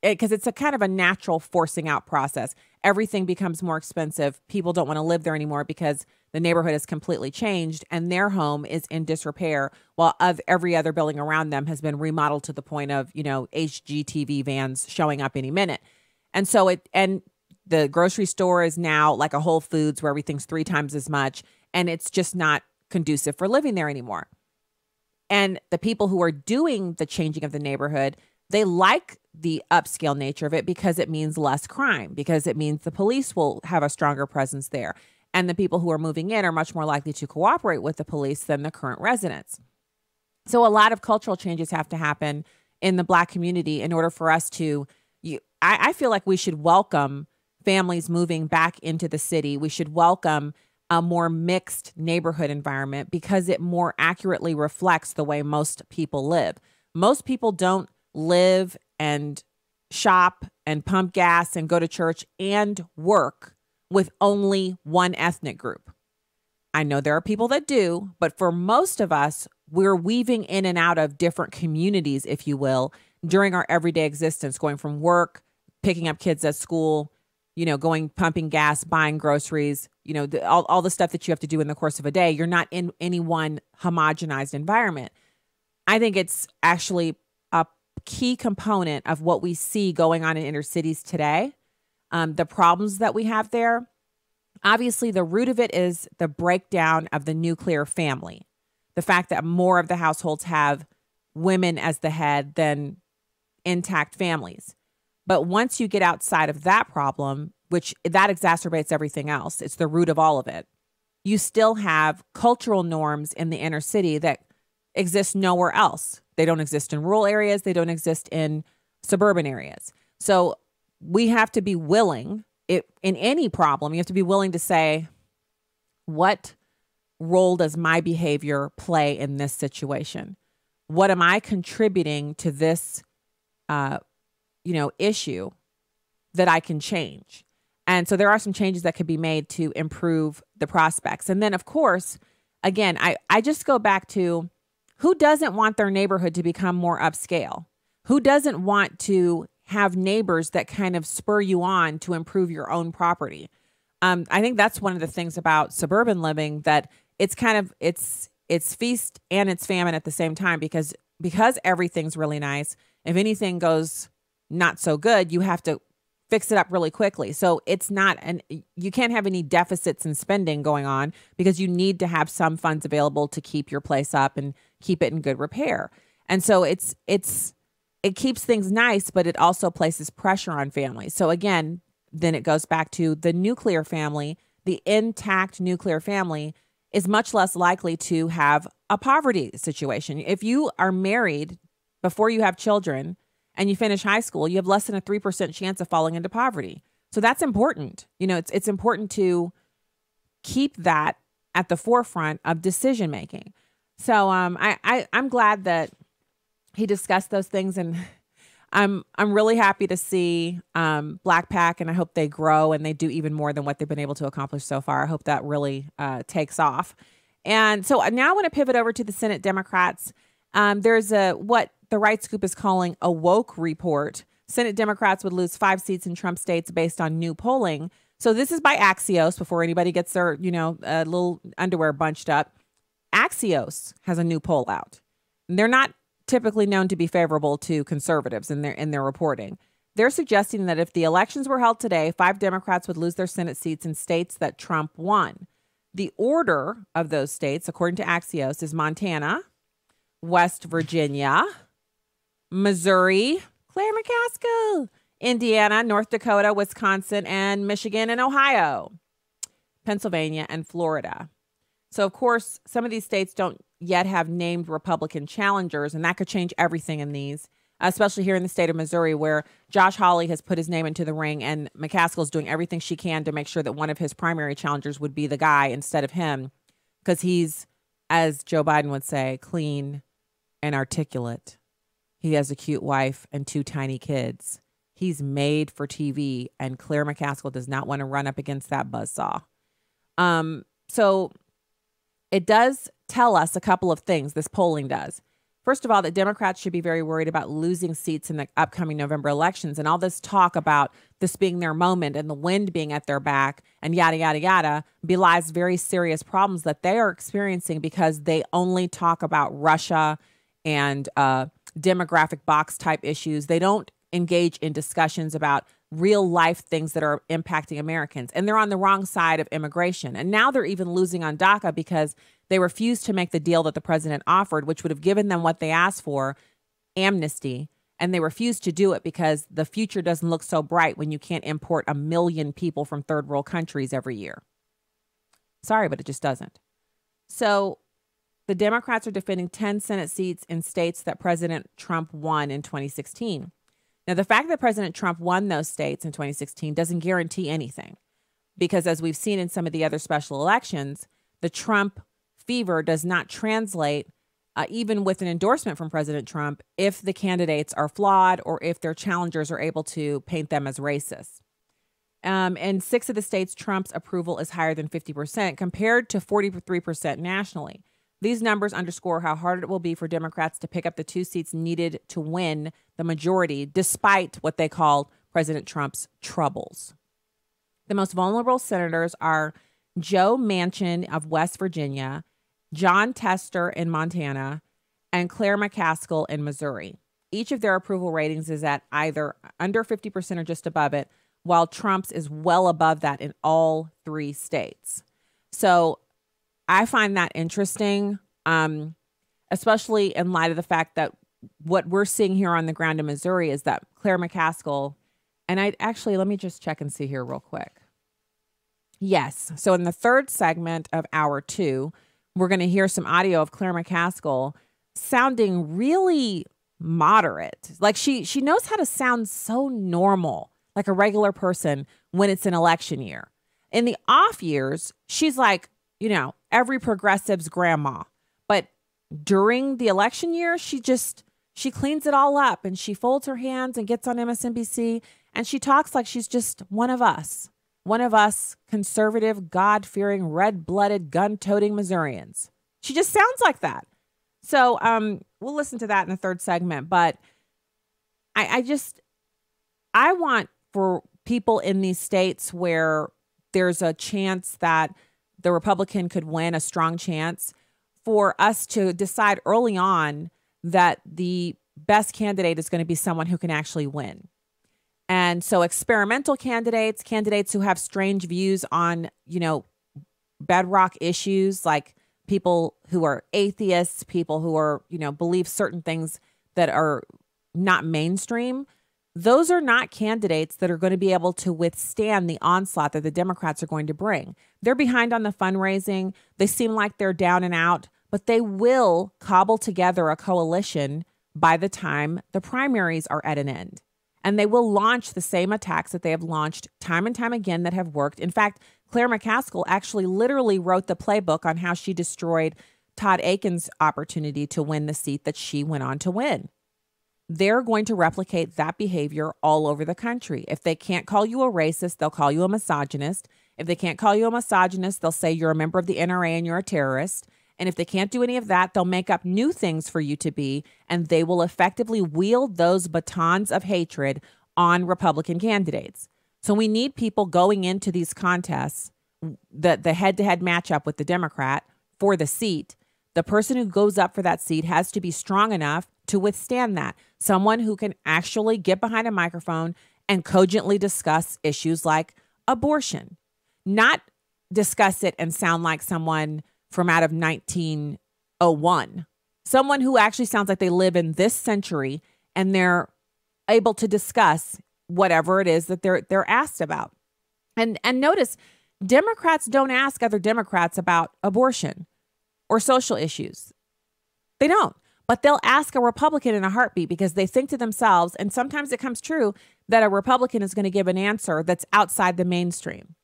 because it's a kind of a natural forcing out process. Everything becomes more expensive. People don't want to live there anymore because the neighborhood has completely changed and their home is in disrepair while every other building around them has been remodeled to the point of, HGTV vans showing up any minute. And so the grocery store is now like a Whole Foods where everything's 3 times as much, and it's just not conducive for living there anymore. And the people who are doing the changing of the neighborhood, they like the upscale nature of it because it means less crime, because it means the police will have a stronger presence there. And the people who are moving in are much more likely to cooperate with the police than the current residents. So a lot of cultural changes have to happen in the Black community in order for us to, I feel like we should welcome families moving back into the city. We should welcome a more mixed neighborhood environment because it more accurately reflects the way most people live. Most people don't live and shop and pump gas and go to church and work with only one ethnic group. I know there are people that do, but for most of us, we're weaving in and out of different communities, if you will, during our everyday existence, going from work, picking up kids at school, going pumping gas, buying groceries, all the stuff that you have to do in the course of a day. You're not in any one homogenized environment. I think it's actually a key component of what we see going on in inner cities today. The problems that we have there, obviously the root of it is the breakdown of the nuclear family. The fact that more of the households have women as the head than intact families. But once you get outside of that problem, which that exacerbates everything else, it's the root of all of it, you still have cultural norms in the inner city that exist nowhere else. They don't exist in rural areas. They don't exist in suburban areas. So we have to be willing, in any problem, you have to be willing to say, what role does my behavior play in this situation? What am I contributing to this, issue that I can change? And so there are some changes that could be made to improve the prospects. And then, of course, again, I just go back to who doesn't want their neighborhood to become more upscale? Who doesn't want to have neighbors that kind of spur you on to improve your own property? I think that's one of the things about suburban living, that it's kind of, it's feast and it's famine at the same time, because everything's really nice. If anything goes not so good, you have to fix it up really quickly. So it's not, you can't have any deficits in spending going on, because you need to have some funds available to keep your place up and keep it in good repair. And so it keeps things nice, but it also places pressure on families. So again, then it goes back to the nuclear family. The intact nuclear family is much less likely to have a poverty situation. If you are married before you have children and you finish high school, you have less than a 3% chance of falling into poverty. So that's important. It's important to keep that at the forefront of decision making. So I'm glad that he discussed those things, and I'm really happy to see BlakPac, and I hope they grow and they do even more than what they've been able to accomplish so far. I hope that really takes off. And so now I want to pivot over to the Senate Democrats. There's what the Right Scoop is calling a woke report. Senate Democrats would lose 5 seats in Trump states based on new polling. So this is by Axios, before anybody gets their, little underwear bunched up. Axios has a new poll out. And they're not typically known to be favorable to conservatives in their reporting. They're suggesting that if the elections were held today, 5 Democrats would lose their Senate seats in states that Trump won. The order of those states, according to Axios, is Montana, West Virginia, Missouri, Claire McCaskill, Indiana, North Dakota, Wisconsin, and Michigan and Ohio, Pennsylvania, and Florida. So, of course, some of these states don't yet have named Republican challengers, and that could change everything in these, especially here in the state of Missouri, where Josh Hawley has put his name into the ring, and McCaskill's doing everything she can to make sure that one of his primary challengers would be the guy instead of him, because he's, as Joe Biden would say, clean and articulate. He has a cute wife and 2 tiny kids. He's made for TV, and Claire McCaskill does not want to run up against that buzzsaw. So it does tell us a couple of things, this polling does. First of all, that Democrats should be very worried about losing seats in the upcoming November elections. And all this talk about this being their moment and the wind being at their back and yada, yada, yada belies very serious problems that they are experiencing, because they only talk about Russia and demographic box type issues. They don't engage in discussions about real life things that are impacting Americans. And they're on the wrong side of immigration. And now they're even losing on DACA because they refused to make the deal that the president offered, which would have given them what they asked for, amnesty. And they refused to do it because the future doesn't look so bright when you can't import 1 million people from third world countries every year. Sorry, but it just doesn't. So the Democrats are defending 10 Senate seats in states that President Trump won in 2016. Now, the fact that President Trump won those states in 2016 doesn't guarantee anything, because as we've seen in some of the other special elections, the Trump fever does not translate even with an endorsement from President Trump if the candidates are flawed or if their challengers are able to paint them as racist. In 6 of the states, Trump's approval is higher than 50% compared to 43% nationally. These numbers underscore how hard it will be for Democrats to pick up the 2 seats needed to win the majority, despite what they call President Trump's troubles. The most vulnerable senators are Joe Manchin of West Virginia, John Tester in Montana, and Claire McCaskill in Missouri. Each of their approval ratings is at either under 50% or just above it, while Trump's is well above that in all 3 states. So I find that interesting, especially in light of the fact that what we're seeing here on the ground in Missouri is that Claire McCaskill, and let me just check and see here real quick. Yes. So in the 3rd segment of hour 2, we're going to hear some audio of Claire McCaskill sounding really moderate. Like she knows how to sound so normal, like a regular person when it's an election year. In the off years, she's like, every progressive's grandma. But during the election year, she cleans it all up and she folds her hands and gets on MSNBC and she talks like she's just one of us conservative, God-fearing, red-blooded, gun-toting Missourians. She just sounds like that. So we'll listen to that in the 3rd segment. But I want for people in these states where there's a chance that the Republican could win, a strong chance, for us to decide early on that the best candidate is going to be someone who can actually win. And so experimental candidates who have strange views on, bedrock issues, like people who are atheists, people who are, believe certain things that are not mainstream, those are not candidates that are going to be able to withstand the onslaught that the Democrats are going to bring. They're behind on the fundraising. They seem like they're down and out, but they will cobble together a coalition by the time the primaries are at an end. And they will launch the same attacks that they have launched time and time again that have worked. In fact, Claire McCaskill actually literally wrote the playbook on how she destroyed Todd Aiken's opportunity to win the seat that she went on to win. They're going to replicate that behavior all over the country. If they can't call you a racist, they'll call you a misogynist. If they can't call you a misogynist, they'll say you're a member of the NRA and you're a terrorist. And if they can't do any of that, they'll make up new things for you to be, and they will effectively wield those batons of hatred on Republican candidates. So we need people going into these contests, the head-to-head matchup with the Democrat for the seat. The person who goes up for that seat has to be strong enough to withstand that. Someone who can actually get behind a microphone and cogently discuss issues like abortion. Not discuss it and sound like someone from out of 1901. Someone who actually sounds like they live in this century and they're able to discuss whatever it is that they're asked about. And notice, Democrats don't ask other Democrats about abortion or social issues. They don't. But they'll ask a Republican in a heartbeat because they think to themselves, and sometimes it comes true, that a Republican is going to give an answer that's outside the mainstream.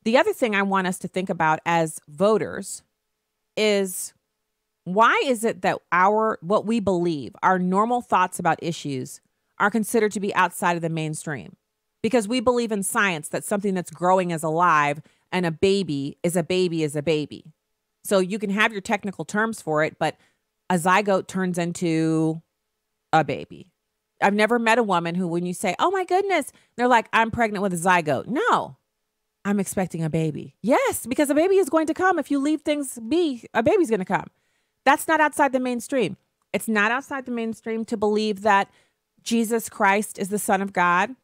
The other thing I want us to think about as voters is, why is it that what we believe, our normal thoughts about issues, are considered to be outside of the mainstream? Because we believe in science that something that's growing is alive, and a baby is a baby is a baby. So you can have your technical terms for it, but a zygote turns into a baby. I've never met a woman who, when you say, oh my goodness, they're like, I'm pregnant with a zygote. No. I'm expecting a baby. Yes, because a baby is going to come. If you leave things be, a baby's going to come. That's not outside the mainstream. It's not outside the mainstream to believe that Jesus Christ is the Son of God,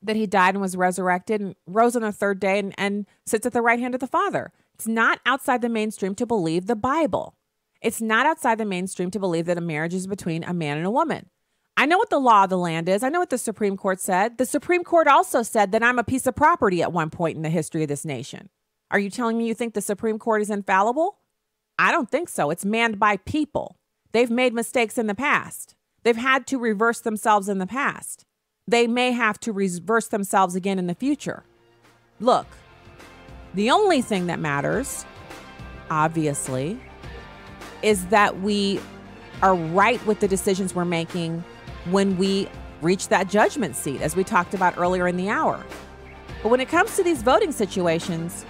that he died and was resurrected and rose on the 3rd day and sits at the right hand of the Father. It's not outside the mainstream to believe the Bible. It's not outside the mainstream to believe that a marriage is between a man and a woman. I know what the law of the land is. I know what the Supreme Court said. The Supreme Court also said that I'm a piece of property at one point in the history of this nation. Are you telling me you think the Supreme Court is infallible? I don't think so. It's manned by people. They've made mistakes in the past. They've had to reverse themselves in the past. They may have to reverse themselves again in the future. Look, the only thing that matters, obviously, is that we are right with the decisions we're making when we reach that judgment seat, as we talked about earlier in the hour. But when it comes to these voting situations,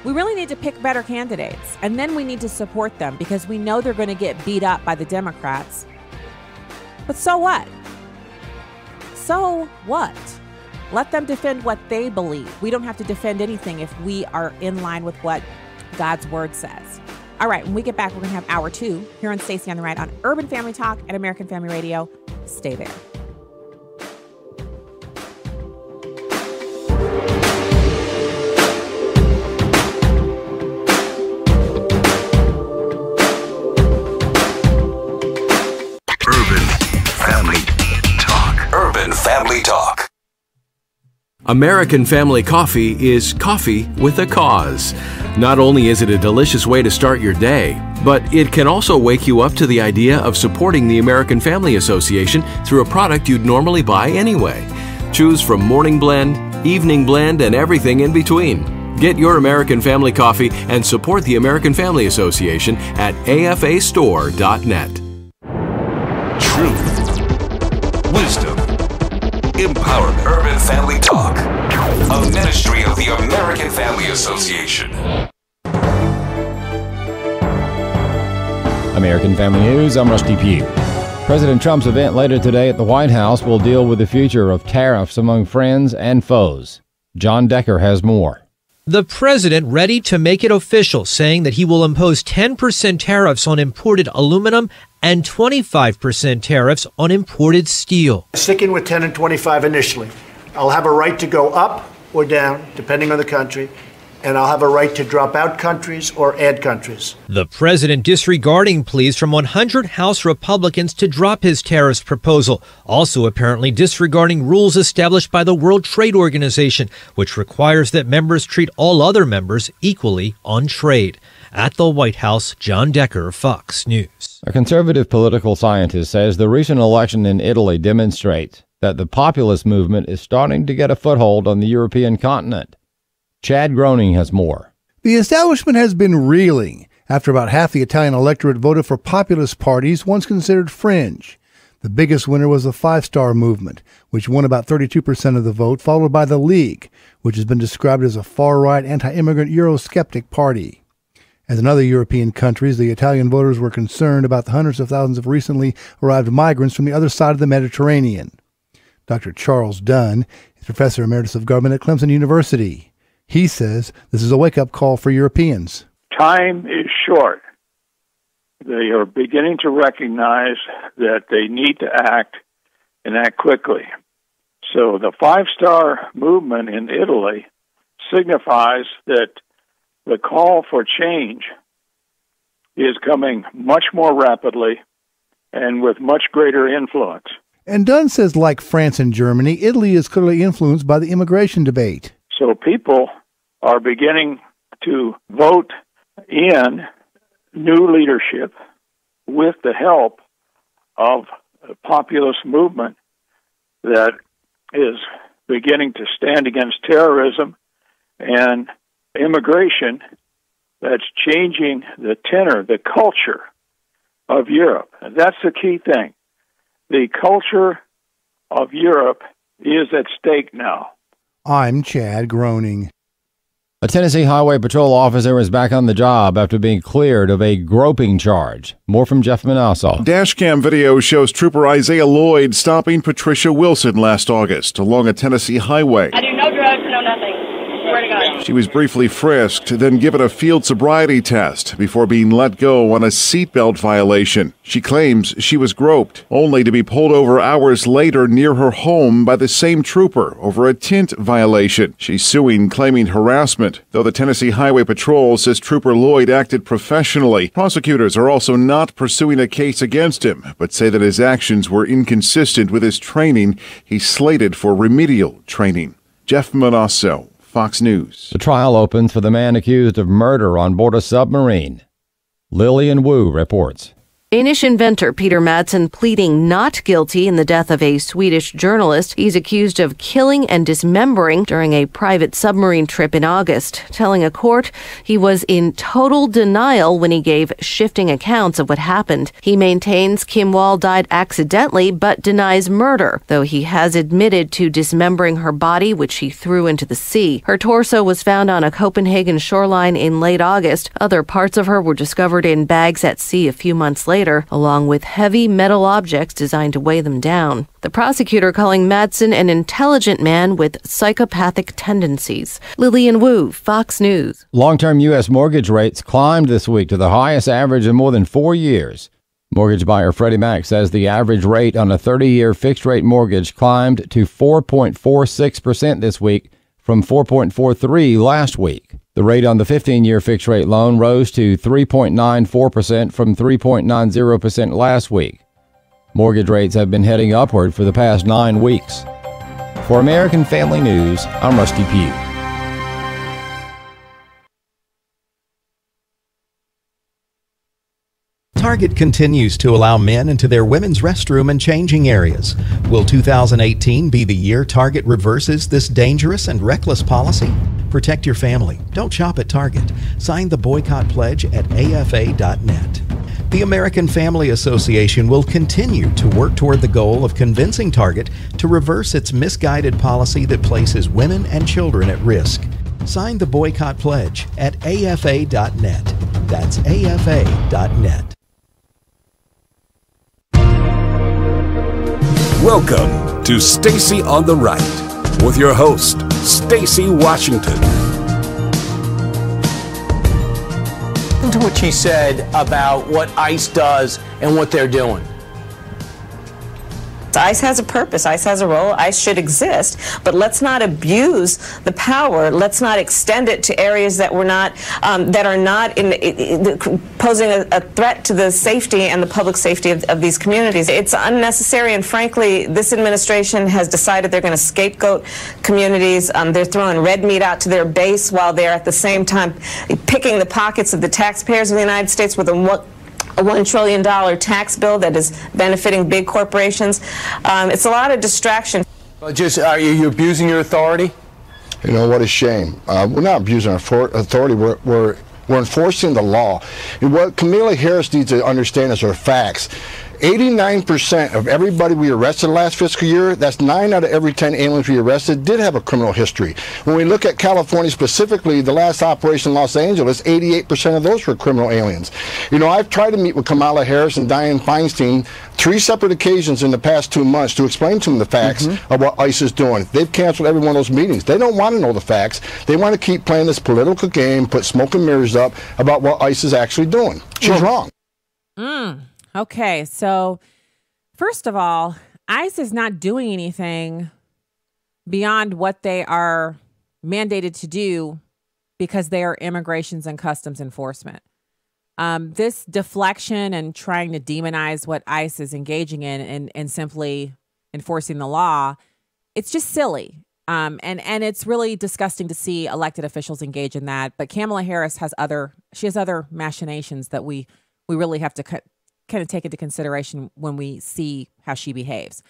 we really need to pick better candidates, and then we need to support them because we know they're going to get beat up by the Democrats. But so what? So what? Let them defend what they believe. We don't have to defend anything if we are in line with what God's word says. All right, when we get back, we're going to have hour 2 here on Stacy on the Right on Urban Family Talk and American Family Radio. Stay there. Urban Family Talk. American Family Coffee is coffee with a cause. Not only is it a delicious way to start your day, but it can also wake you up to the idea of supporting the American Family Association through a product you'd normally buy anyway. Choose from morning blend, evening blend, and everything in between. Get your American Family Coffee and support the American Family Association at afastore.net. Truth, wisdom, empowerment. Urban Family Talk, a ministry of the American Family Association. American Family News, I'm Rusty Pugh. President Trump's event later today at the White House will deal with the future of tariffs among friends and foes. John Decker has more. The president ready to make it official, saying that he will impose 10% tariffs on imported aluminum and 25% tariffs on imported steel. Sticking with 10 and 25 initially. I'll have a right to go up or down, depending on the country, and I'll have a right to drop out countries or add countries. The president disregarding pleas from 100 House Republicans to drop his tariffs proposal, also apparently disregarding rules established by the World Trade Organization, which requires that members treat all other members equally on trade. At the White House, John Decker, Fox News. A conservative political scientist says the recent election in Italy demonstrates that the populist movement is starting to get a foothold on the European continent. Chad Groening has more. The establishment has been reeling after about half the Italian electorate voted for populist parties once considered fringe. The biggest winner was the Five Star Movement, which won about 32% of the vote, followed by the League, which has been described as a far-right, anti-immigrant Eurosceptic party. As in other European countries, the Italian voters were concerned about the hundreds of thousands of recently arrived migrants from the other side of the Mediterranean. Dr. Charles Dunn is Professor Emeritus of Government at Clemson University. He says this is a wake-up call for Europeans. Time is short. They are beginning to recognize that they need to act and act quickly. So the Five Star Movement in Italy signifies that the call for change is coming much more rapidly and with much greater influence. And Dunn says, like France and Germany, Italy is clearly influenced by the immigration debate. So people are beginning to vote in new leadership with the help of a populist movement that is beginning to stand against terrorism and immigration that's changing the tenor, the culture of Europe. And that's the key thing. The culture of Europe is at stake now. I'm Chad Groening. A Tennessee Highway Patrol officer is back on the job after being cleared of a groping charge. More from Jeff Manasseh. Dashcam video shows Trooper Isaiah Lloyd stopping Patricia Wilson last August along a Tennessee highway. I do no drugs, no nothing. Swear to God. She was briefly frisked, then given a field sobriety test before being let go on a seatbelt violation. She claims she was groped, only to be pulled over hours later near her home by the same trooper over a tint violation. She's suing, claiming harassment, though the Tennessee Highway Patrol says Trooper Lloyd acted professionally. Prosecutors are also not pursuing a case against him, but say that his actions were inconsistent with his training. He's slated for remedial training. Jeff Manasseh, Fox News. The trial opens for the man accused of murder on board a submarine. Lillian Wu reports. Danish inventor Peter Madsen pleading not guilty in the death of a Swedish journalist. He's accused of killing and dismembering during a private submarine trip in August, telling a court he was in total denial when he gave shifting accounts of what happened. He maintains Kim Wall died accidentally but denies murder, though he has admitted to dismembering her body, which he threw into the sea. Her torso was found on a Copenhagen shoreline in late August. Other parts of her were discovered in bags at sea a few months later, along with heavy metal objects designed to weigh them down. The prosecutor calling Madsen an intelligent man with psychopathic tendencies. Lillian Wu, Fox News. Long-term U.S. mortgage rates climbed this week to the highest average in more than 4 years. Mortgage buyer Freddie Mac says the average rate on a 30-year fixed-rate mortgage climbed to 4.46% this week from 4.43% last week. The rate on the 15-year fixed-rate loan rose to 3.94% from 3.90% last week. Mortgage rates have been heading upward for the past 9 weeks. For American Family News, I'm Rusty Pugh. Target continues to allow men into their women's restroom and changing areas. Will 2018 be the year Target reverses this dangerous and reckless policy? Protect your family. Don't shop at Target. Sign the boycott pledge at afa.net. The American Family Association will continue to work toward the goal of convincing Target to reverse its misguided policy that places women and children at risk. Sign the boycott pledge at afa.net. That's afa.net. Welcome to Stacy on the Right with your host, Stacy Washington. Listen to what she said about what ICE does and what they're doing. ICE has a purpose. ICE has a role. ICE should exist, but let's not abuse the power. Let's not extend it to areas that we're not, that are not posing a threat to the safety and the public safety of these communities. It's unnecessary, and frankly, this administration has decided they're going to scapegoat communities. They're throwing red meat out to their base while they're at the same time picking the pockets of the taxpayers of the United States with a $1 trillion tax bill that is benefiting big corporations. It's a lot of distraction. Are you abusing your authority? You know, what a shame. We're not abusing our authority. We're enforcing the law. And what Kamala Harris needs to understand is our facts. 89% of everybody we arrested last fiscal year, that's 9 out of every 10 aliens we arrested, did have a criminal history. When we look at California specifically, the last operation in Los Angeles, 88% of those were criminal aliens. You know, I've tried to meet with Kamala Harris and Dianne Feinstein 3 separate occasions in the past 2 months to explain to them the facts of what ICE is doing. They've canceled every one of those meetings. They don't want to know the facts. They want to keep playing this political game, put smoke and mirrors up about what ICE is actually doing. She's wrong. Okay, so first of all, ICE is not doing anything beyond what they are mandated to do because they are immigrations and customs enforcement. This deflection and trying to demonize what ICE is engaging in and simply enforcing the law, it's just silly. And it's really disgusting to see elected officials engage in that. But Kamala Harris has other machinations that we really have to kind of take into consideration when we see how she behaves.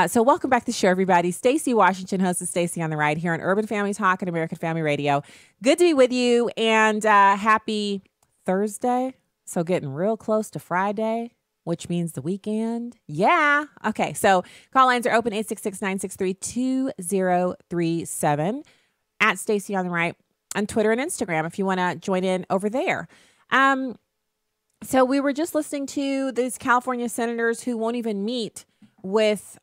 So welcome back to the show, everybody. Stacy Washington, host of Stacy on the Right here on Urban Family Talk and American Family Radio. Good to be with you, and happy Thursday. So getting real close to Friday, which means the weekend. Yeah. Okay, so call lines are open, 866-963-2037, at Stacy on the Right on Twitter and Instagram if you want to join in over there. So we were just listening to these California senators who won't even meet with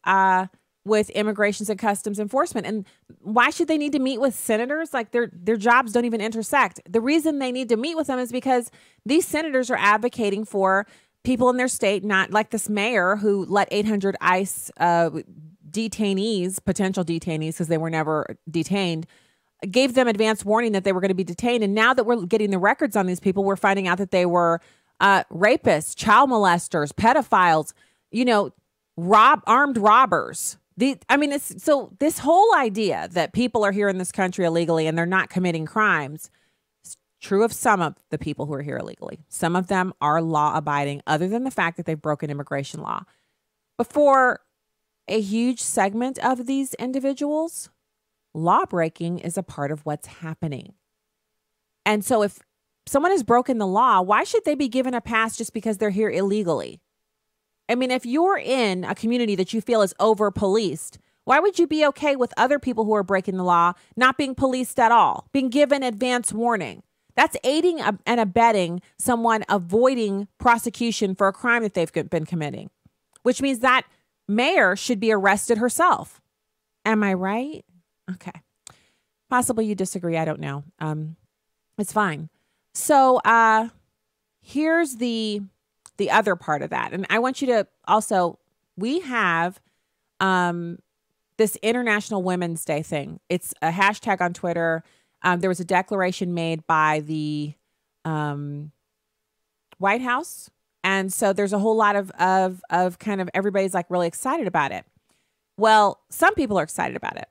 immigrations and customs enforcement. And why should they need to meet with senators? Like their jobs don't even intersect. The reason they need to meet with them is because these senators are advocating for people in their state, not like this mayor who let 800 ICE detainees, potential detainees, because they were never detained, gave them advance warning that they were going to be detained. And now that we're getting the records on these people, we're finding out that they were rapists, child molesters, pedophiles, armed robbers. So this whole idea that people are here in this country illegally and they're not committing crimes is true of some of the people who are here illegally. Some of them are law abiding, other than the fact that they've broken immigration law. But for a huge segment of these individuals, law breaking is a part of what's happening. And so if someone has broken the law, why should they be given a pass just because they're here illegally? I mean, if you're in a community that you feel is over-policed, why would you be okay with other people who are breaking the law not being policed at all, being given advance warning? That's aiding and abetting someone avoiding prosecution for a crime that they've been committing, which means that mayor should be arrested herself. Am I right? Okay. Possibly you disagree. I don't know. It's fine. So here's the other part of that. And I want you to also, we have this International Women's Day thing. It's a hashtag on Twitter. There was a declaration made by the White House. And so there's a whole lot of kind of everybody's like really excited about it. Well, some people are excited about it.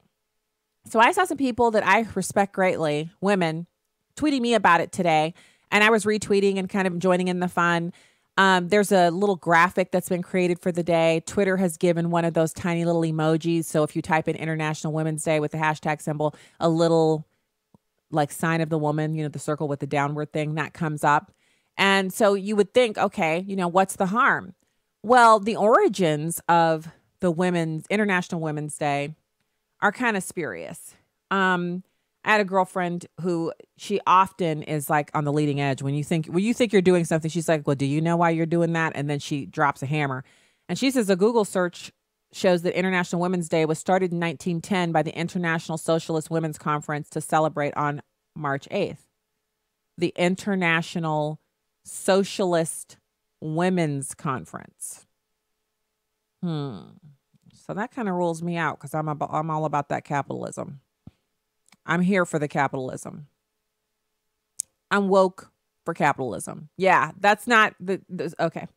So I saw some people that I respect greatly, women, tweeting me about it today. And I was retweeting and kind of joining in the fun. There's a little graphic that's been created for the day. Twitter has given one of those tiny little emojis. So if you type in International Women's Day with the hashtag symbol, a little like sign of the woman, you know, the circle with the downward thing that comes up. And so you would think, okay, you know, what's the harm? Well, the origins of the International Women's Day are kind of spurious. I had a girlfriend who she often is like on the leading edge. When you think you're doing something, she's like, well, do you know why you're doing that? And then she drops a hammer. And she says a Google search shows that International Women's Day was started in 1910 by the International Socialist Women's Conference to celebrate on March 8th. The International Socialist Women's Conference. So that kind of rules me out because I'm all about that capitalism. I'm here for the capitalism. I'm woke for capitalism. Yeah, that's not okay.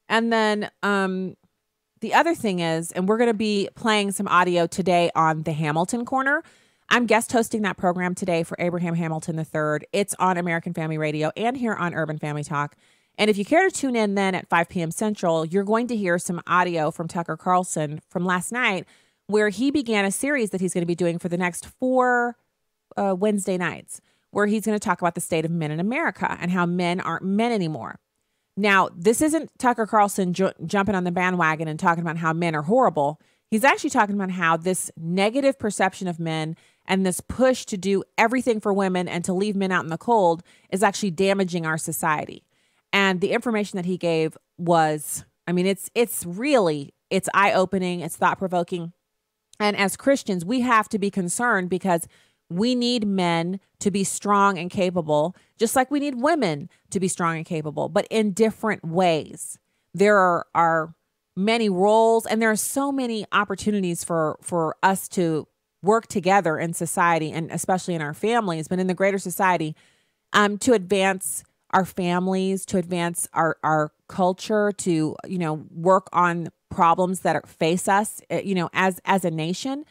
And then the other thing is, and we're going to be playing some audio today on the Hamilton Corner. I'm guest hosting that program today for Abraham Hamilton III. It's on American Family Radio and here on Urban Family Talk. And if you care to tune in then at 5 p.m. Central, you're going to hear some audio from Tucker Carlson from last night, where he began a series that he's going to be doing for the next 4 Wednesday nights, where he's going to talk about the state of men in America and how men aren't men anymore. Now, this isn't Tucker Carlson jumping on the bandwagon and talking about how men are horrible. He's actually talking about how this negative perception of men and this push to do everything for women and to leave men out in the cold is actually damaging our society. And the information that he gave was, I mean, it's eye-opening, it's thought-provoking. And as Christians, we have to be concerned because we need men to be strong and capable, just like we need women to be strong and capable, but in different ways. There are many roles and there are so many opportunities for us to work together in society and especially in our families, but in the greater society, to advance our families, to advance our culture, to, you know, work on problems that face us, you know, as a nation.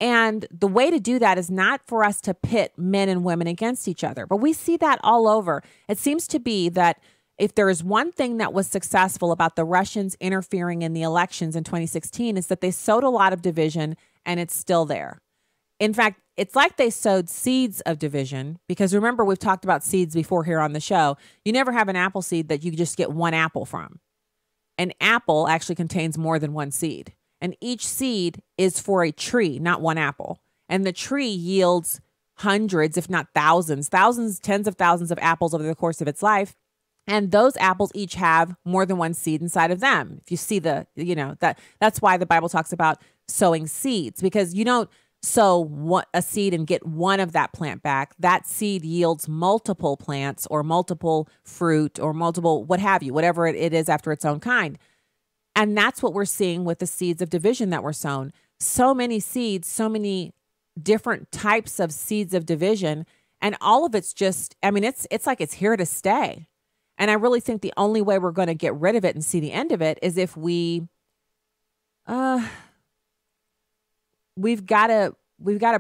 And the way to do that is not for us to pit men and women against each other, but we see that all over. It seems to be that if there is one thing that was successful about the Russians interfering in the elections in 2016 is that they sowed a lot of division and it's still there. In fact, it's like they sowed seeds of division because remember, we've talked about seeds before here on the show. You never have an apple seed that you just get one apple from. An apple actually contains more than one seed. And each seed is for a tree, not one apple. And the tree yields hundreds, if not thousands, tens of thousands of apples over the course of its life. And those apples each have more than one seed inside of them. If you see that's why the Bible talks about sowing seeds, because you don't sow a seed and get one of that plant back. That seed yields multiple plants or multiple fruit or multiple what have you, whatever it is after its own kind. And that's what we're seeing with the seeds of division that were sown. So many seeds, so many different types of seeds of division. And all of it's just, I mean, it's like it's here to stay. And I really think the only way we're going to get rid of it and see the end of it is if we've got to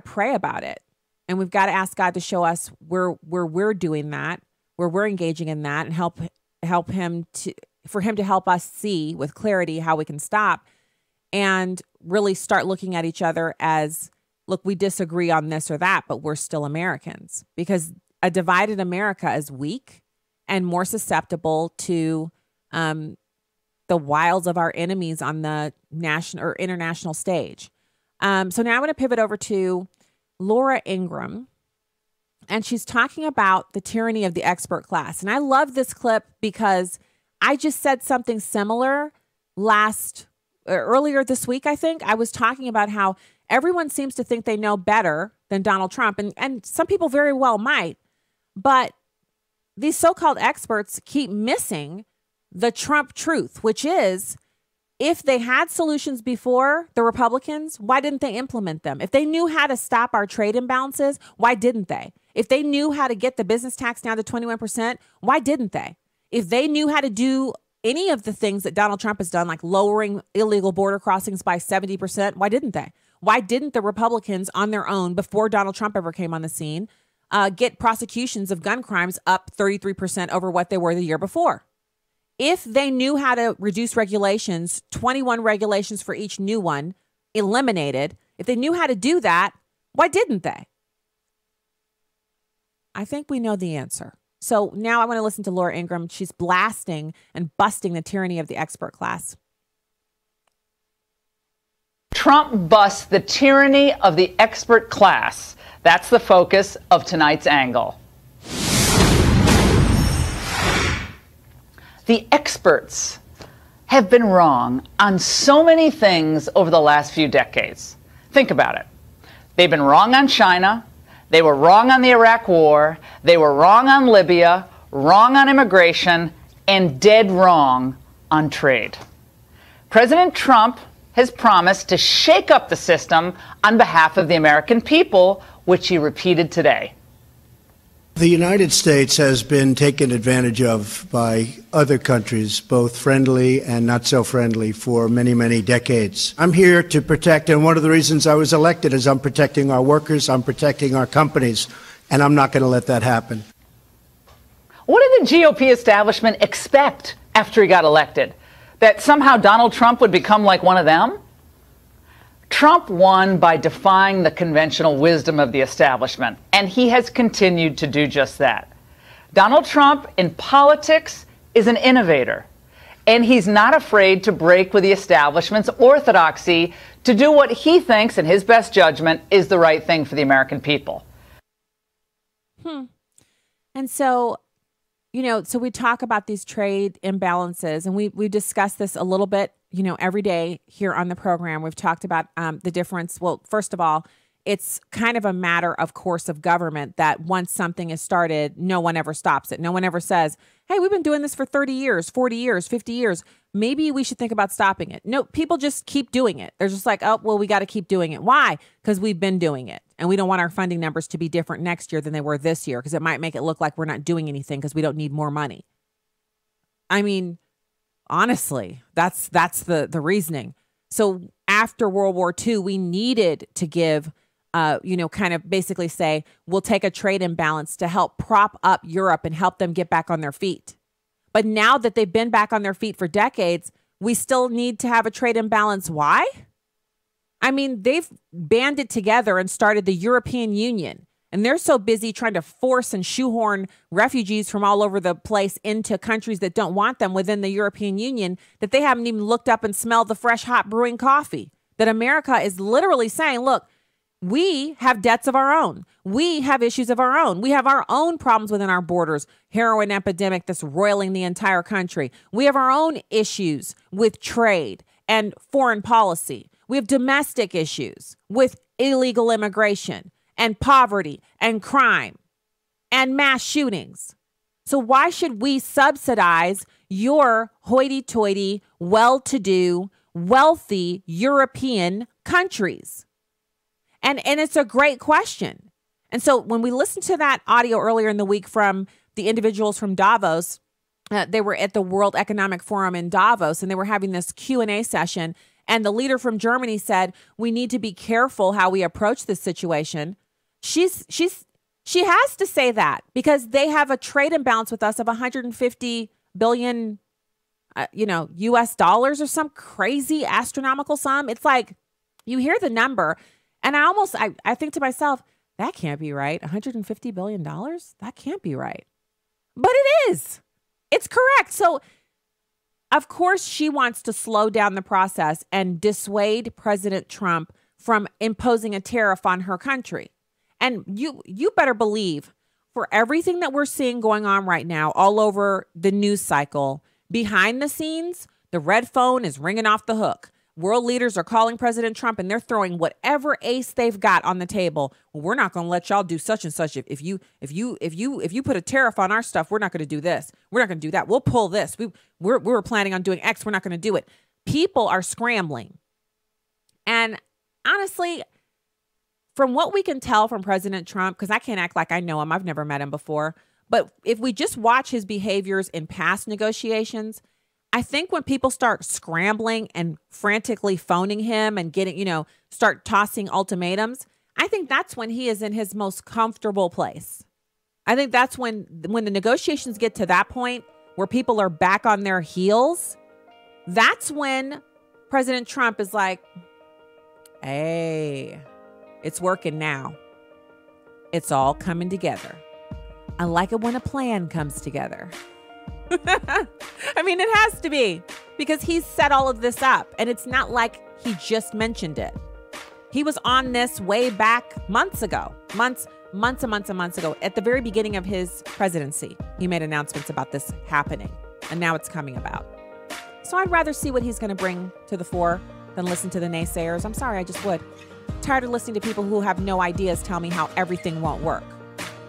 pray about it. And we've got to ask God to show us where we're doing that, where we're engaging in that, and help him to help us see with clarity how we can stop and really start looking at each other as, look, we disagree on this or that, but we're still Americans. Because a divided America is weak and more susceptible to the wiles of our enemies on the national or international stage. So now I'm going to pivot over to Laura Ingraham, and she's talking about the tyranny of the expert class. And I love this clip because I just said something similar earlier this week. I think I was talking about how everyone seems to think they know better than Donald Trump, and some people very well might, but these so-called experts keep missing the Trump truth, which is, if they had solutions before the Republicans, why didn't they implement them? If they knew how to stop our trade imbalances, why didn't they? If they knew how to get the business tax down to 21%, why didn't they? If they knew how to do any of the things that Donald Trump has done, like lowering illegal border crossings by 70%, why didn't they? Why didn't the Republicans on their own, before Donald Trump ever came on the scene, get prosecutions of gun crimes up 33% over what they were the year before? If they knew how to reduce regulations, 21 regulations for each new one eliminated, if they knew how to do that, why didn't they? I think we know the answer. So now I want to listen to Laura Ingraham. She's blasting and busting the tyranny of the expert class. Trump busts the tyranny of the expert class. That's the focus of tonight's angle. The experts have been wrong on so many things over the last few decades. Think about it. They've been wrong on China. They were wrong on the Iraq War. They were wrong on Libya, wrong on immigration, and dead wrong on trade. President Trump has promised to shake up the system on behalf of the American people, which he repeated today. The United States has been taken advantage of by other countries, both friendly and not so friendly, for many, many decades. I'm here to protect, and one of the reasons I was elected is I'm protecting our workers, I'm protecting our companies, and I'm not going to let that happen. What did the GOP establishment expect after he got elected? That somehow Donald Trump would become like one of them? Trump won by defying the conventional wisdom of the establishment, and he has continued to do just that. Donald Trump in politics is an innovator, and he's not afraid to break with the establishment's orthodoxy to do what he thinks, in his best judgment, is the right thing for the American people. And so, so we talk about these trade imbalances, and we discuss this a little bit, every day here on the program. We've talked about the difference. Well, first of all, it's kind of a matter of course of government that once something is started, no one ever stops it. No one ever says, hey, we've been doing this for 30 years, 40 years, 50 years. Maybe we should think about stopping it. No, people just keep doing it. They're just like, oh, well, we got to keep doing it. Why? Because we've been doing it. And we don't want our funding numbers to be different next year than they were this year, because it might make it look like we're not doing anything because we don't need more money. I mean, honestly, that's the reasoning. So after World War II, we needed to give, kind of basically say, we'll take a trade imbalance to help prop up Europe and help them get back on their feet. But now that they've been back on their feet for decades, we still need to have a trade imbalance. Why? I mean, they've banded together and started the European Union. And they're so busy trying to force and shoehorn refugees from all over the place into countries that don't want them within the European Union that they haven't even looked up and smelled the fresh, hot brewing coffee. That America is literally saying, look, we have debts of our own. We have issues of our own. We have our own problems within our borders. Heroin epidemic that's roiling the entire country. We have our own issues with trade and foreign policy. We have domestic issues with illegal immigration and poverty and crime and mass shootings. So why should we subsidize your hoity-toity, well-to-do, wealthy European countries? And it's a great question. And so when we listened to that audio earlier in the week from the individuals from Davos, they were at the World Economic Forum in Davos, and they were having this Q&A session. And the leader from Germany said, we need to be careful how we approach this situation. She has to say that because they have a trade imbalance with us of 150 billion, US dollars or some crazy astronomical sum. It's like you hear the number and I think to myself, that can't be right. $150 billion? That can't be right. But it is. It's correct. So, of course, she wants to slow down the process and dissuade President Trump from imposing a tariff on her country. And you better believe for everything that we're seeing going on right now all over the news cycle, behind the scenes, the red phone is ringing off the hook. World leaders are calling President Trump and they're throwing whatever ace they've got on the table. Well, we're not going to let y'all do such and such. If you put a tariff on our stuff, we're not going to do this. We're not going to do that. We'll pull this. We were planning on doing X. We're not going to do it. People are scrambling. And honestly, from what we can tell from President Trump, because I can't act like I know him, I've never met him before, but if we just watch his behaviors in past negotiations, I think when people start scrambling and frantically phoning him and getting, start tossing ultimatums, I think that's when he is in his most comfortable place. I think that's when the negotiations get to that point where people are back on their heels, that's when President Trump is like, hey, it's working now. It's all coming together. I like it when a plan comes together. I mean, it has to be because he's set all of this up and it's not like he just mentioned it. He was on this way back months ago, months ago. At the very beginning of his presidency, he made announcements about this happening and now it's coming about. So I'd rather see what he's going to bring to the fore than listen to the naysayers. I'm sorry, I just would. Tired of listening to people who have no ideas tell me how everything won't work.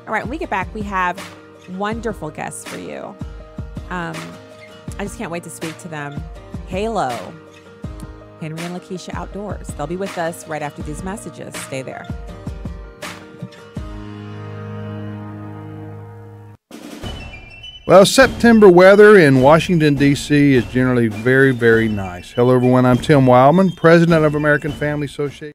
All right, when we get back, we have wonderful guests for you. I just can't wait to speak to them. Halo, Henry and Lakeisha Outdoors. They'll be with us right after these messages. Stay there. Well, September weather in Washington, D.C. is generally very, very nice. Hello, everyone. I'm Tim Wildman, president of American Family Association.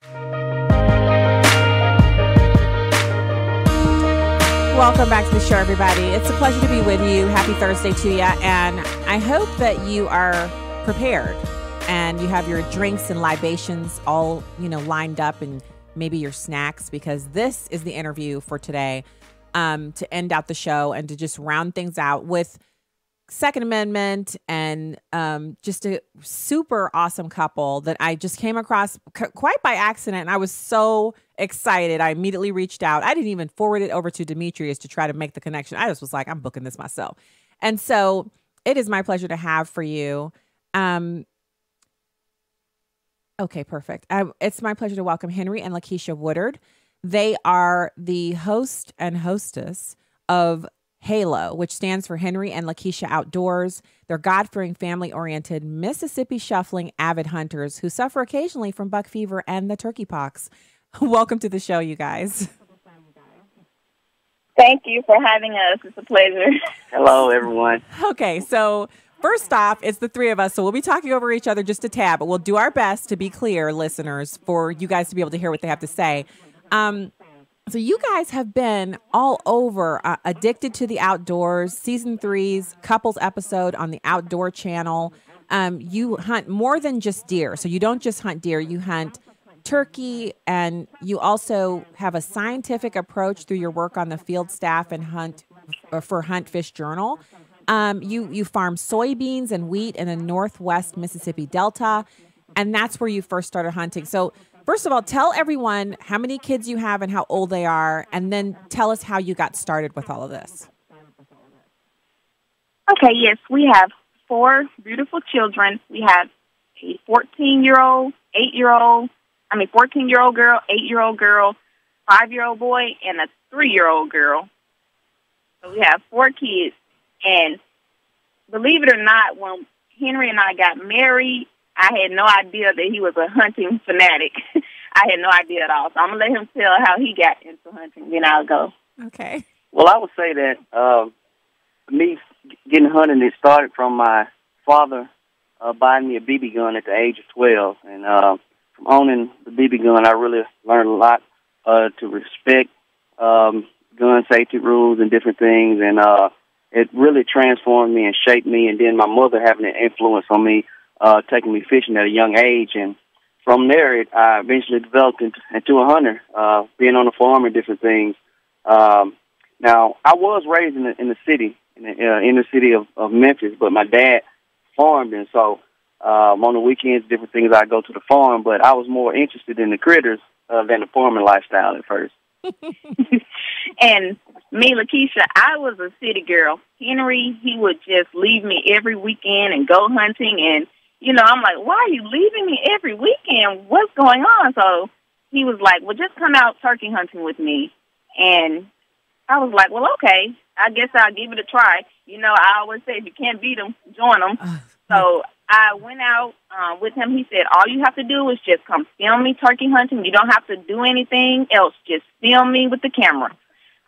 Welcome back to the show, everybody. It's a pleasure to be with you. Happy Thursday to you. And I hope that you are prepared and you have your drinks and libations all, lined up, and maybe your snacks, because this is the interview for today, to end out the show and to just round things out with Second Amendment and just a super awesome couple that I just came across quite by accident. And I was so excited. I immediately reached out. I didn't even forward it over to Demetrius to try to make the connection. I just was like, I'm booking this myself. And so it is my pleasure to have for you. Okay, perfect. It's my pleasure to welcome Henry and Lakeisha Woodard. They are the host and hostess of HALO, which stands for Henry and Lakeisha Outdoors. They're God-fearing, family-oriented, Mississippi shuffling avid hunters who suffer occasionally from buck fever and the turkey pox. Welcome to the show, you guys. Thank you for having us. It's a pleasure. Hello, everyone. Okay, so first off, it's the three of us, so we'll be talking over each other just a tad, but we'll do our best to be clear, listeners, for you guys to be able to hear what they have to say. So you guys have been all over Addicted to the Outdoors, Season 3's couples episode on the Outdoor Channel. You hunt more than just deer. So you don't just hunt deer, you hunt turkey, and you also have a scientific approach through your work on the field staff and Hunt Fish Journal. You farm soybeans and wheat in the Northwest Mississippi Delta, and that's where you first started hunting. So first of all, tell everyone how many kids you have and how old they are, and then tell us how you got started with all of this. Okay, yes, we have 4 beautiful children. We have a 14-year-old, 14-year-old girl, 8-year-old girl, 5-year-old boy, and a 3-year-old girl. So we have 4 kids. And believe it or not, when Henry and I got married, I had no idea that he was a hunting fanatic. I had no idea at all. So I'm going to let him tell how he got into hunting, then I'll go. Okay. Well, I would say that me getting hunting, it started from my father buying me a BB gun at the age of 12. And from owning the BB gun, I really learned a lot to respect gun safety rules and different things. And it really transformed me and shaped me. And then my mother having an influence on me, taking me fishing at a young age. And from there, I eventually developed into a hunter, being on the farm and different things. Now, I was raised in the city, in the inner city of Memphis, but my dad farmed, and so on the weekends, different things, I go to the farm, but I was more interested in the critters than the farming lifestyle at first. And me, Lakeisha, I was a city girl. Henry, he would just leave me every weekend and go hunting, and I'm like, why are you leaving me every weekend? What's going on? So he was like, well, just come out turkey hunting with me. And I was like, well, okay, I guess I'll give it a try. I always say, if you can't beat them, join them. So I went out with him. He said, all you have to do is just come film me turkey hunting. You don't have to do anything else. Just film me with the camera.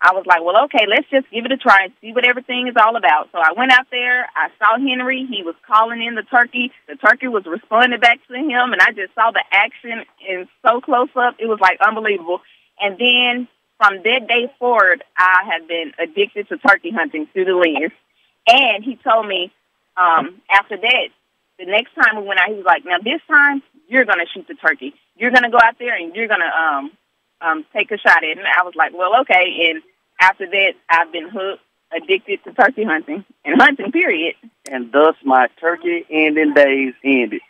I was like, well, okay, let's just give it a try and see what everything is all about. So I went out there. I saw Henry. He was calling in the turkey. The turkey was responding back to him, and I just saw the action in so close up. It was, like, unbelievable. And then from that day forward, I have been addicted to turkey hunting through the lens. And he told me after that, the next time we went out, he was like, now this time, you're going to shoot the turkey. You're going to go out there, and you're going to take a shot at it. And I was like, well, okay. And after that, I've been hooked, addicted to turkey hunting and hunting, period. And thus my turkey ending days ended.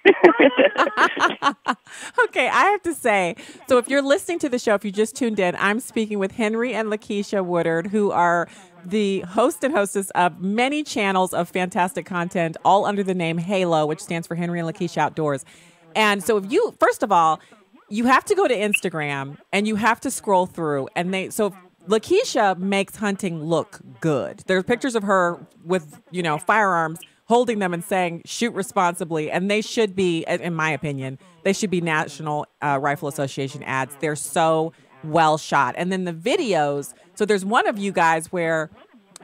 Okay, I have to say, so if you're listening to the show, if you just tuned in, I'm speaking with Henry and Lakeisha Woodard, who are the host and hostess of many channels of fantastic content, all under the name HALO, which stands for Henry and Lakeisha Outdoors. And so if you, first of all, you have to go to Instagram and you have to scroll through, and so Lakeisha makes hunting look good. There's pictures of her with, firearms, holding them and saying, shoot responsibly. And they should be, in my opinion, they should be National Rifle Association ads. They're so well shot. And then the videos, so there's one of you guys where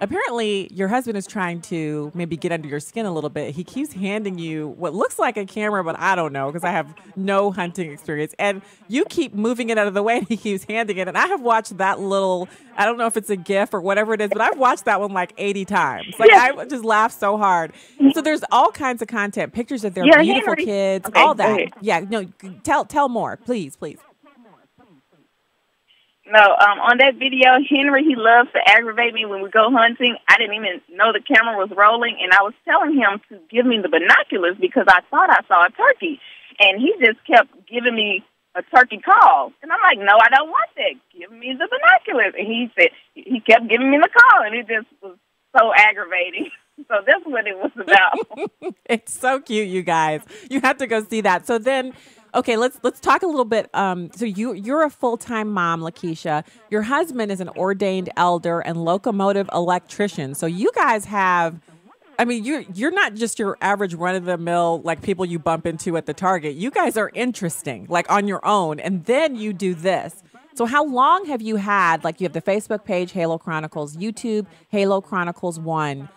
Apparently, your husband is trying to maybe get under your skin a little bit. He keeps handing you what looks like a camera, but I don't know because I have no hunting experience. And you keep moving it out of the way, and he keeps handing it. And I have watched that little, I don't know if it's a GIF or whatever it is, but I've watched that one like 80 times. Like, I just laugh so hard. So there's all kinds of content, pictures of their beautiful kids, all that. Yeah, no, tell more, please. No, on that video, Henry, he loves to aggravate me when we go hunting. I didn't even know the camera was rolling, and I was telling him to give me the binoculars because I thought I saw a turkey. And he just kept giving me a turkey call. And I'm like, no, I don't want that. Give me the binoculars. And he said, he kept giving me the call, and it just was so aggravating. So that's what it was about. It's so cute, you guys. You have to go see that. So then, okay, let's talk a little bit. So you're a full-time mom, Lakeisha. Your husband is an ordained elder and locomotive electrician. So you guys have, I mean, you're not just your average run-of-the-mill like people you bump into at the Target. You guys are interesting, like on your own. And then you do this. So how long have you had, like you have the Facebook page, Halo Chronicles, YouTube, Halo Chronicles 1,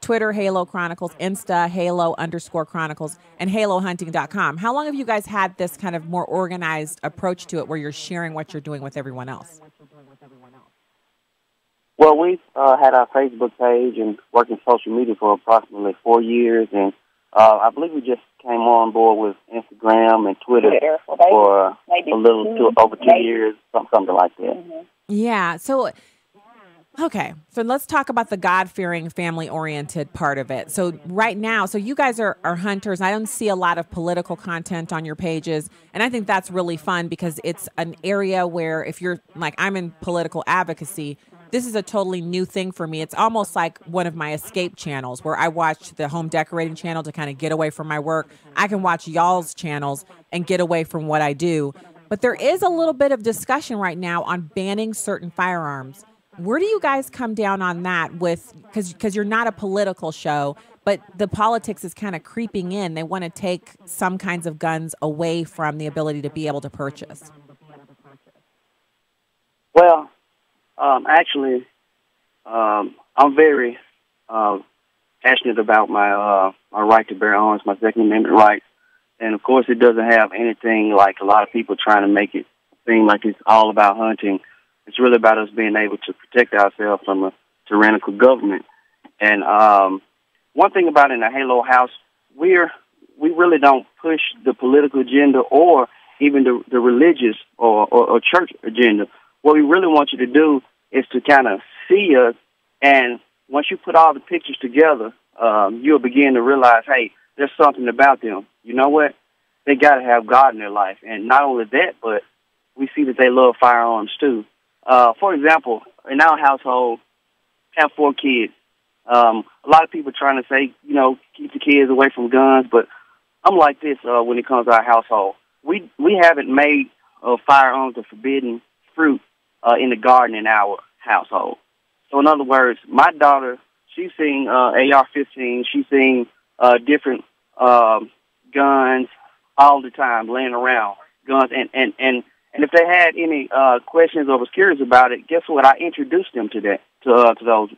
Twitter, Halo Chronicles, Insta, Halo_Chronicles, and HaloHunting.com. How long have you guys had this kind of more organized approach to it where you're sharing what you're doing with everyone else? Well, we've had our Facebook page and worked in social media for approximately 4 years, and I believe we just came on board with Instagram and Twitter for a little over 2 years, something like that. Yeah, so... Okay, so let's talk about the God-fearing, family-oriented part of it. So right now, so you guys are hunters. I don't see a lot of political content on your pages, and I think that's really fun because it's an area where if you're, like, I'm in political advocacy, this is a totally new thing for me. It's almost like one of my escape channels where I watch the home decorating channel to kind of get away from my work. I can watch y'all's channels and get away from what I do. But there is a little bit of discussion right now on banning certain firearms. Where do you guys come down on that with, because you're not a political show, but the politics is kind of creeping in. They want to take some kinds of guns away from the ability to be able to purchase. Well, actually, I'm very passionate about my right to bear arms, my Second Amendment rights. And, of course, it doesn't have anything like a lot of people trying to make it seem like it's all about hunting. It's really about us being able to protect ourselves from a tyrannical government. And one thing about in the Halo House, we really don't push the political agenda or even the religious or church agenda. What we really want you to do is to kind of see us, and once you put all the pictures together, you'll begin to realize, hey, there's something about them. You know what? They got to have God in their life. And not only that, but we see that they love firearms too. For example, in our household, I have 4 kids. A lot of people trying to say, you know, keep the kids away from guns, but I'm like this when it comes to our household. We haven't made firearms a forbidden fruit in the garden in our household. So in other words, my daughter, she's seen AR-15, she's seen different guns all the time laying around, guns, and if they had any questions or was curious about it, guess what? I introduced them to that, to those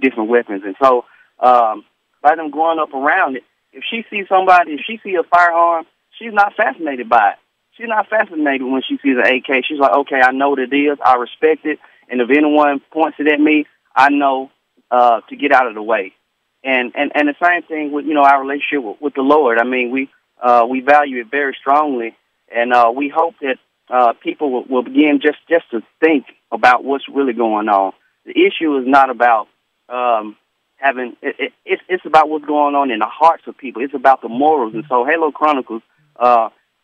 different weapons. And so by them growing up around it, if she sees a firearm, she's not fascinated by it. She's not fascinated when she sees an AK. She's like, okay, I know what it is. I respect it. And if anyone points it at me, I know to get out of the way. And the same thing with, you know, our relationship with the Lord. I mean, we value it very strongly, and we hope that people will begin just to think about what's really going on. The issue is not about it's about what's going on in the hearts of people. It's about the morals. And so Halo Chronicles,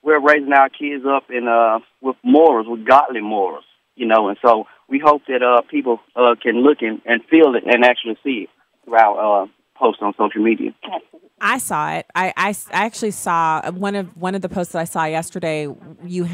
we're raising our kids up with morals, with godly morals, you know. And so we hope that people can look and feel it and actually see it through our posts on social media. I saw it. I actually saw one of the posts that I saw yesterday. You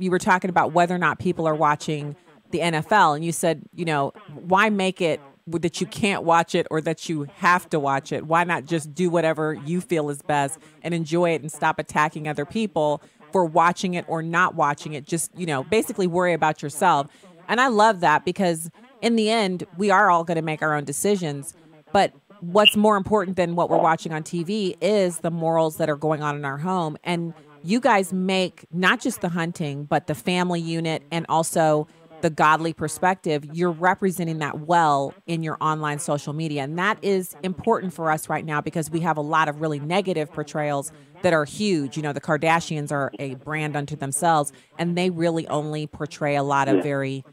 were talking about whether or not people are watching the NFL, and you said, you know, why make it that you can't watch it or that you have to watch it? Why not just do whatever you feel is best and enjoy it and stop attacking other people for watching it or not watching it? Just, you know, basically worry about yourself. And I love that because in the end, we are all going to make our own decisions. But what's more important than what we're watching on TV is the morals that are going on in our home. And you guys make not just the hunting, but the family unit and also the godly perspective. You're representing that well in your online social media. And that is important for us right now because we have a lot of really negative portrayals that are huge. You know, the Kardashians are a brand unto themselves, and they really only portray a lot of very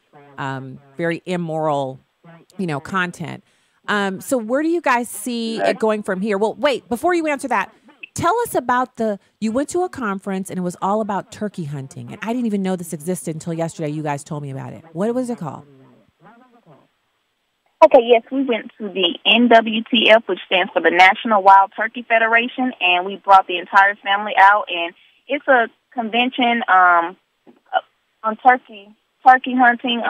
immoral, content. So where do you guys see it going from here? Well, wait, before you answer that, tell us about you went to a conference and it was all about turkey hunting. And I didn't even know this existed until yesterday. You guys told me about it. What was it called? Okay, yes, we went to the NWTF, which stands for the National Wild Turkey Federation, and we brought the entire family out. And it's a convention on turkey hunting.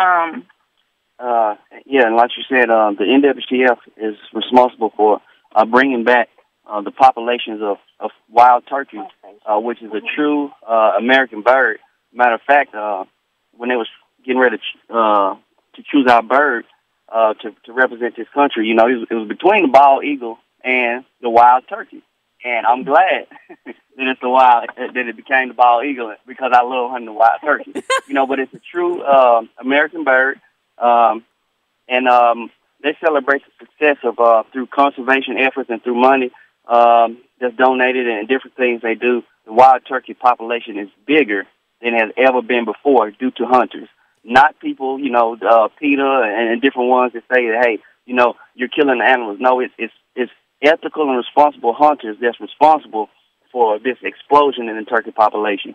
Yeah, and like you said, the NWTF is responsible for bringing back the populations of wild turkey, which is a true American bird. Matter of fact, when they was getting ready to choose our bird to represent this country, it was between the bald eagle and the wild turkey. And I'm glad that it became the bald eagle because I love hunting the wild turkey. But it's a true American bird. And they celebrate the success of through conservation efforts and through money that's donated and different things they do. The wild turkey population is bigger than it has ever been before due to hunters, not people. PETA and different ones that say that hey, you're killing the animals. No, it's ethical and responsible hunters that's responsible for this explosion in the turkey population.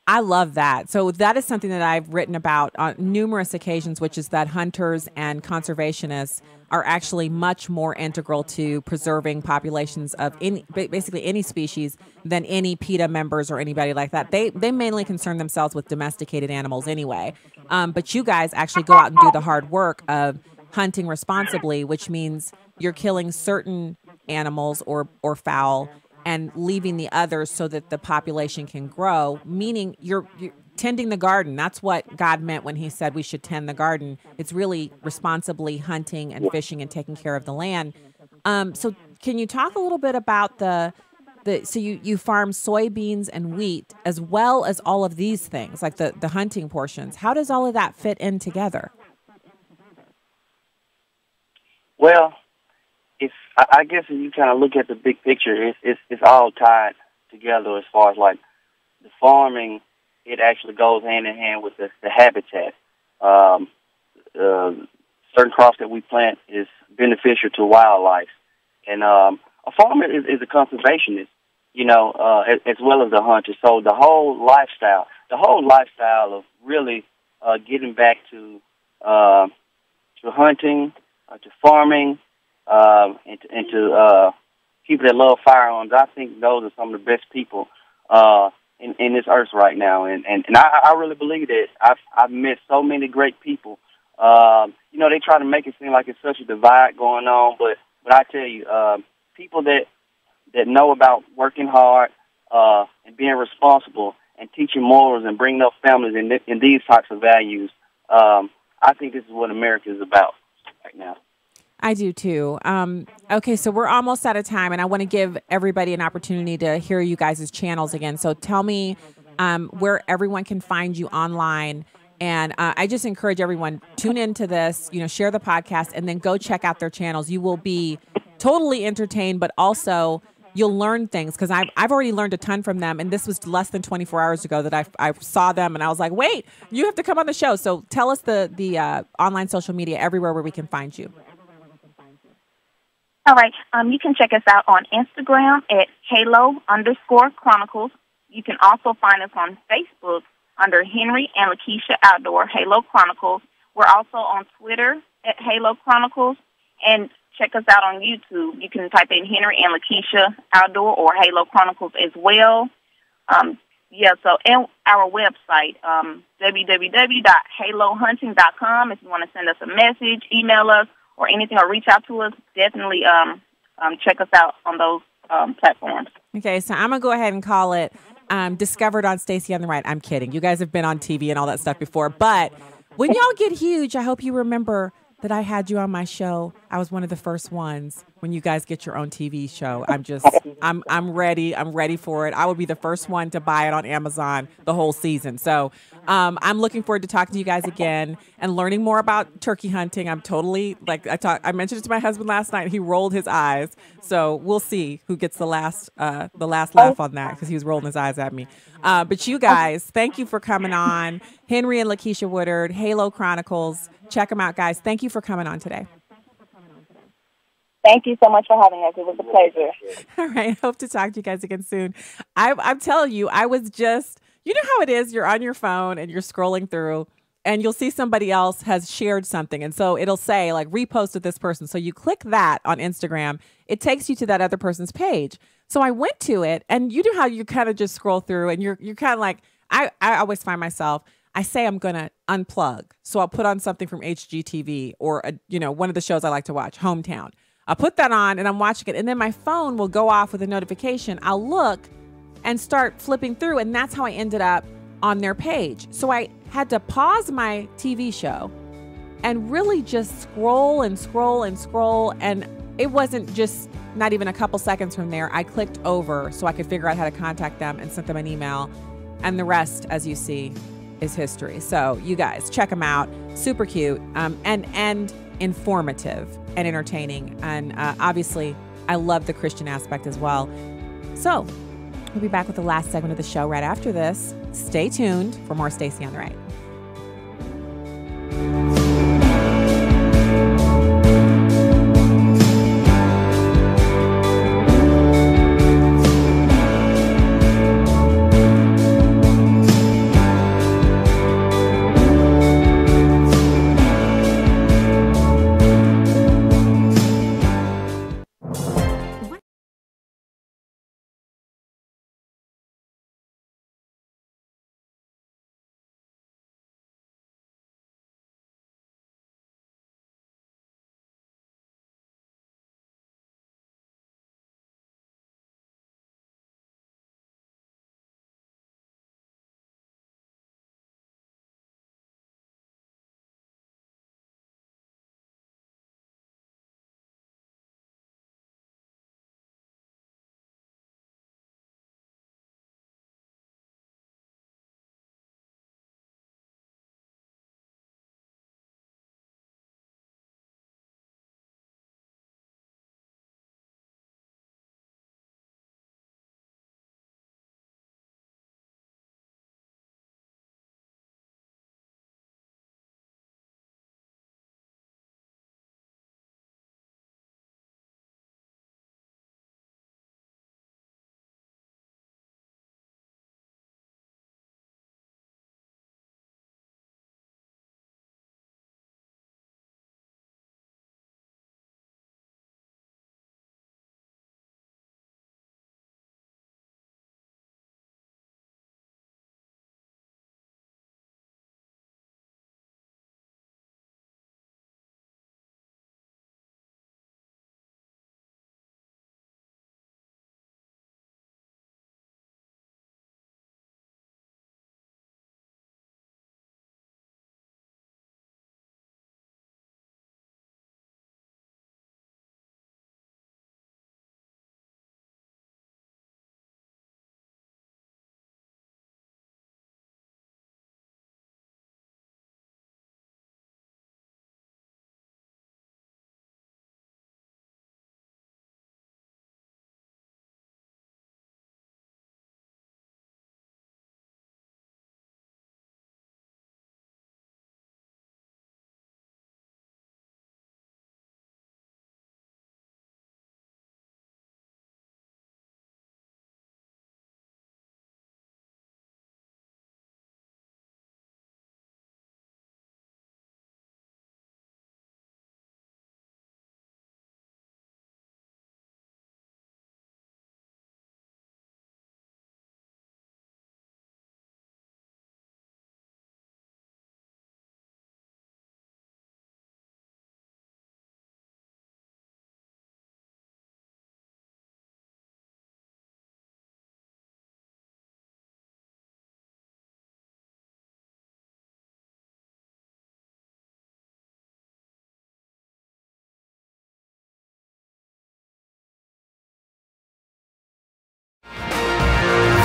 I love that. So that is something that I've written about on numerous occasions, which is that hunters and conservationists are actually much more integral to preserving populations of basically any species than any PETA members or anybody like that. They mainly concern themselves with domesticated animals anyway. But you guys actually go out and do the hard work of hunting responsibly, which means you're killing certain animals or fowl and leaving the others so that the population can grow, meaning you're tending the garden. That's what God meant when he said we should tend the garden. It's really responsibly hunting and fishing and taking care of the land. So can you talk a little bit about so you farm soybeans and wheat as well as all of these things, like the hunting portions. How does all of that fit in together? Well, I guess if you kind of look at the big picture, it's all tied together as far as like the farming. It actually goes hand in hand with the habitat. Certain crops that we plant is beneficial to wildlife, and a farmer is a conservationist, as well as a hunter. So the whole lifestyle of really getting back to hunting, to farming. And to people that love firearms, I think those are some of the best people in this earth right now. And I really believe that I've met so many great people. They try to make it seem like it's such a divide going on, but I tell you, people that know about working hard and being responsible and teaching morals and bringing up families and these types of values, I think this is what America is about right now. I do too. Okay, so we're almost out of time, and I want to give everybody an opportunity to hear you guys' channels again. So tell me where everyone can find you online. And I just encourage everyone, tune into this, share the podcast, and then go check out their channels. You will be totally entertained, but also you'll learn things because I've already learned a ton from them. And this was less than 24 hours ago that I saw them, and I was like, wait, you have to come on the show. So tell us the online social media everywhere where we can find you. All right. You can check us out on Instagram at Halo_Chronicles. You can also find us on Facebook under Henry and Lakeisha Outdoor Halo Chronicles. We're also on Twitter at Halo Chronicles. And check us out on YouTube. You can type in Henry and Lakeisha Outdoor or Halo Chronicles as well. And our website, www.halohunting.com. If you want to send us a message, email us, or anything, or reach out to us, definitely check us out on those platforms. Okay, so I'm going to go ahead and call it Discovered on Stacy on the Right. I'm kidding. You guys have been on TV and all that stuff before. But when y'all get huge, I hope you remember that I had you on my show. I was one of the first ones when you guys get your own TV show. I'm ready. I'm ready for it. I would be the first one to buy it on Amazon the whole season. So I'm looking forward to talking to you guys again and learning more about turkey hunting. I'm totally I mentioned it to my husband last night. He rolled his eyes. So we'll see who gets the last laugh on that, because he was rolling his eyes at me. But you guys, thank you for coming on. Henry and Lakeisha Woodard, Halo Chronicles. Check them out, guys. Thank you for coming on today. Thank you so much for having us. It was a pleasure. All right. Hope to talk to you guys again soon. I'm telling you, I was just, you know how it is. You're on your phone and you're scrolling through and you'll see somebody else has shared something. And so it'll say like reposted this person. So you click that on Instagram. It takes you to that other person's page. So I went to it, and you know how you kind of just scroll through and you're kind of like, I always find myself, I say I'm going to unplug. So I'll put on something from HGTV or, one of the shows I like to watch, Hometown. I'll put that on and I'm watching it. And then my phone will go off with a notification. I'll look and start flipping through. And that's how I ended up on their page. So I had to pause my TV show and really just scroll and scroll and scroll. And it wasn't just not even a couple seconds from there. I clicked over so I could figure out how to contact them and sent them an email. And the rest, as you see, is history. So you guys check them out. Super cute and informative and entertaining. And obviously, I love the Christian aspect as well. So we'll be back with the last segment of the show right after this. Stay tuned for more Stacy on the Right.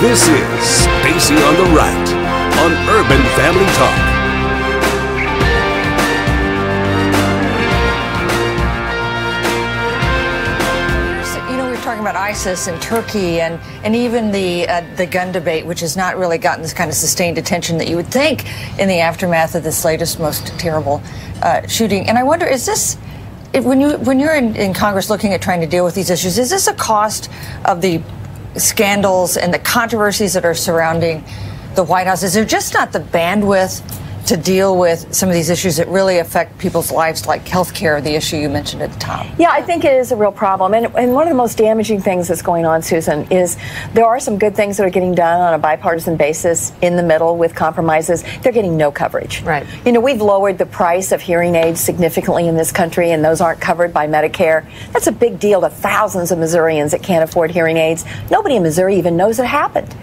This is Stacy on the Right on Urban Family Talk. Talking about ISIS and Turkey and even the gun debate, which has not really gotten this kind of sustained attention that you would think in the aftermath of this latest, most terrible shooting. And I wonder, is this, when you're in Congress looking at trying to deal with these issues, is this a cost of the scandals and the controversies that are surrounding the White House? Is there just not the bandwidth to deal with some of these issues that really affect people's lives, like health care, the issue you mentioned at the top? Yeah, I think it is a real problem. And one of the most damaging things that's going on, Susan, is there are some good things that are getting done on a bipartisan basis in the middle with compromises. They're getting no coverage. Right. You know, we've lowered the price of hearing aids significantly in this country, and those aren't covered by Medicare. That's a big deal to thousands of Missourians that can't afford hearing aids. Nobody in Missouri even knows it happened.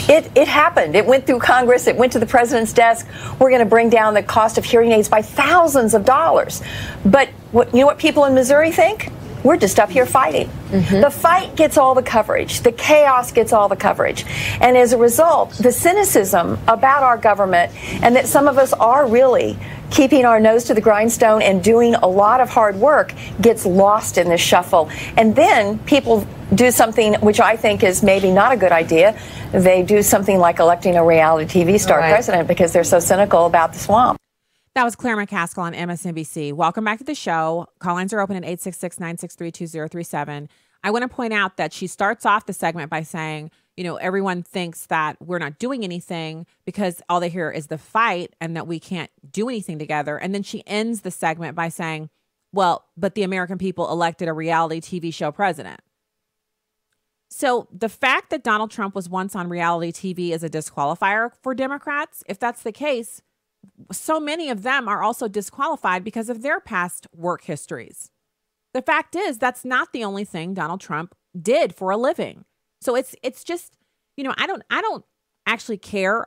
It happened. It went through Congress. It went to the president's desk. We're going to bring down the cost of hearing aids by thousands of dollars. But you know what people in Missouri think? We're just up here fighting. Mm-hmm. The fight gets all the coverage. The chaos gets all the coverage. And as a result, the cynicism about our government, and that some of us are really keeping our nose to the grindstone and doing a lot of hard work, gets lost in this shuffle. And then people do something which I think is maybe not a good idea. They do something like electing a reality TV star president because they're so cynical about the swamp. That was Claire McCaskill on MSNBC. Welcome back to the show. Call lines are open at 866-963-2037. I want to point out that she starts off the segment by saying, you know, everyone thinks that we're not doing anything because all they hear is the fight and that we can't do anything together. And then she ends the segment by saying, well, but the American people elected a reality TV show president. So the fact that Donald Trump was once on reality TV is a disqualifier for Democrats. If that's the case, so many of them are also disqualified because of their past work histories. The fact is, that's not the only thing Donald Trump did for a living. So it's just, you know, I don't actually care,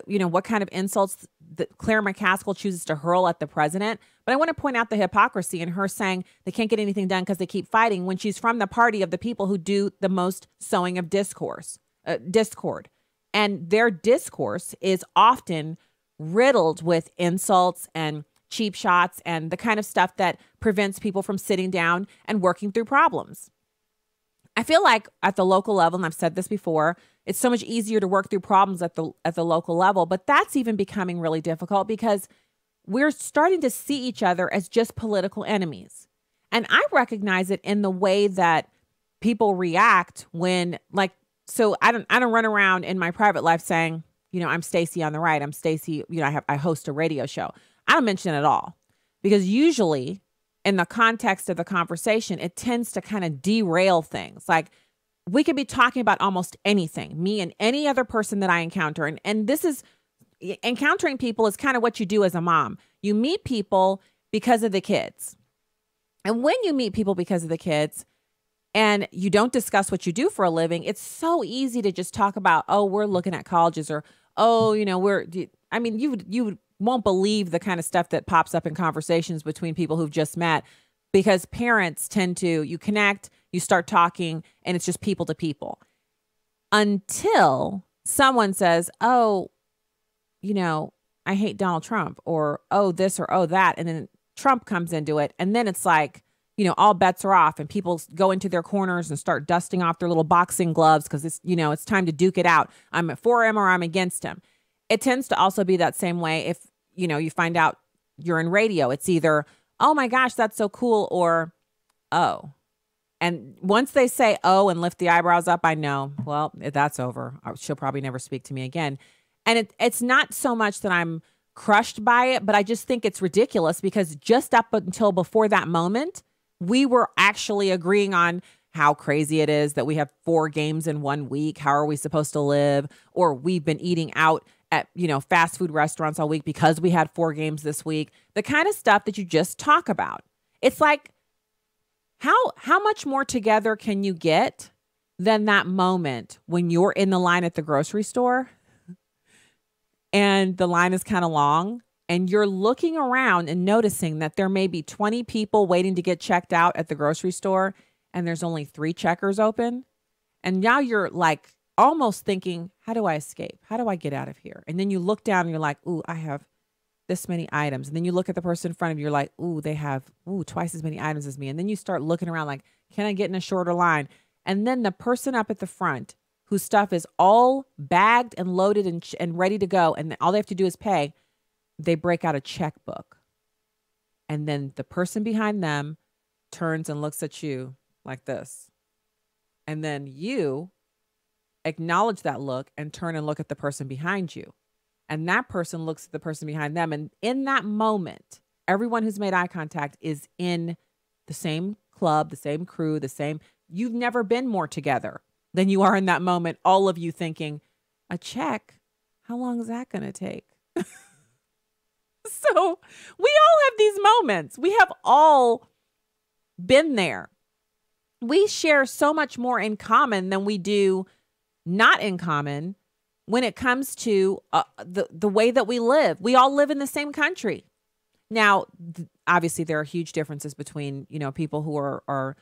you know, what kind of insults that Claire McCaskill chooses to hurl at the president. But I want to point out the hypocrisy in her saying they can't get anything done because they keep fighting when she's from the party of the people who do the most sowing of discord. And their discourse is often riddled with insults and cheap shots and the kind of stuff that prevents people from sitting down and working through problems. I feel like at the local level, and I've said this before, it's so much easier to work through problems at the local level, but that's even becoming really difficult because we're starting to see each other as just political enemies. And I recognize it in the way that people react when, like, so I don't run around in my private life saying, you know, I'm Stacy on the Right. I'm Stacy, you know, I host a radio show. I don't mention it at all because usually in the context of the conversation, it tends to kind of derail things. Like we could be talking about almost anything, me and any other person that I encounter. And this is encountering people is kind of what you do as a mom. You meet people because of the kids. And when you meet people because of the kids and you don't discuss what you do for a living, it's so easy to just talk about, oh, we're looking at colleges or, oh, you know, you won't believe the kind of stuff that pops up in conversations between people who've just met because parents tend to, you connect, you start talking, and it's just people to people. Until someone says, oh, you know, I hate Donald Trump or, oh, this or, oh, that. And then Trump comes into it. And then it's like, you know, all bets are off and people go into their corners and start dusting off their little boxing gloves because it's, you know, it's time to duke it out. I'm for him or I'm against him. It tends to also be that same way if, you know, you find out you're in radio. It's either, oh my gosh, that's so cool, or, oh. And once they say, oh, and lift the eyebrows up, I know, well, that's over. She'll probably never speak to me again. And it's not so much that I'm crushed by it, but I just think it's ridiculous because just up until before that moment, we were actually agreeing on how crazy it is that we have 4 games in 1 week. How are we supposed to live? Or we've been eating out at, you know, fast food restaurants all week because we had 4 games this week. The kind of stuff that you just talk about. It's like, how much more together can you get than that moment when you're in the line at the grocery store and the line is kind of long and you're looking around and noticing that there may be 20 people waiting to get checked out at the grocery store and there's only 3 checkers open. And now you're like almost thinking, how do I escape? How do I get out of here? And then you look down and you're like, ooh, I have this many items. And then you look at the person in front of you, you're like, ooh, they have twice as many items as me. And then you start looking around like, can I get in a shorter line? And then the person up at the front whose stuff is all bagged and loaded and ready to go, and all they have to do is pay, they break out a checkbook. And then the person behind them turns and looks at you like this. And then you acknowledge that look and turn and look at the person behind you. And that person looks at the person behind them. And in that moment, everyone who's made eye contact is in the same club, the same crew, you've never been more together than you are in that moment. All of you thinking, a check? How long is that going to take? So we all have these moments. We have all been there. We share so much more in common than we do not in common when it comes to the way that we live. We all live in the same country. Now, obviously, there are huge differences between, people who are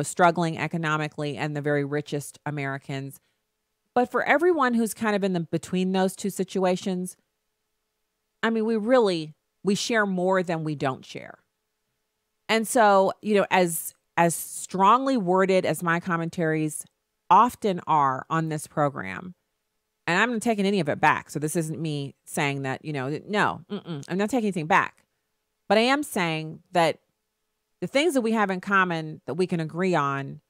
struggling economically and the very richest Americans. But for everyone who's kind of in the between those two situations, I mean, we share more than we don't share. And so, as strongly worded as my commentaries often are on this program, and I'm not taking any of it back. So this isn't me saying that, no, I'm not taking anything back. But I am saying that the things that we have in common that we can agree on,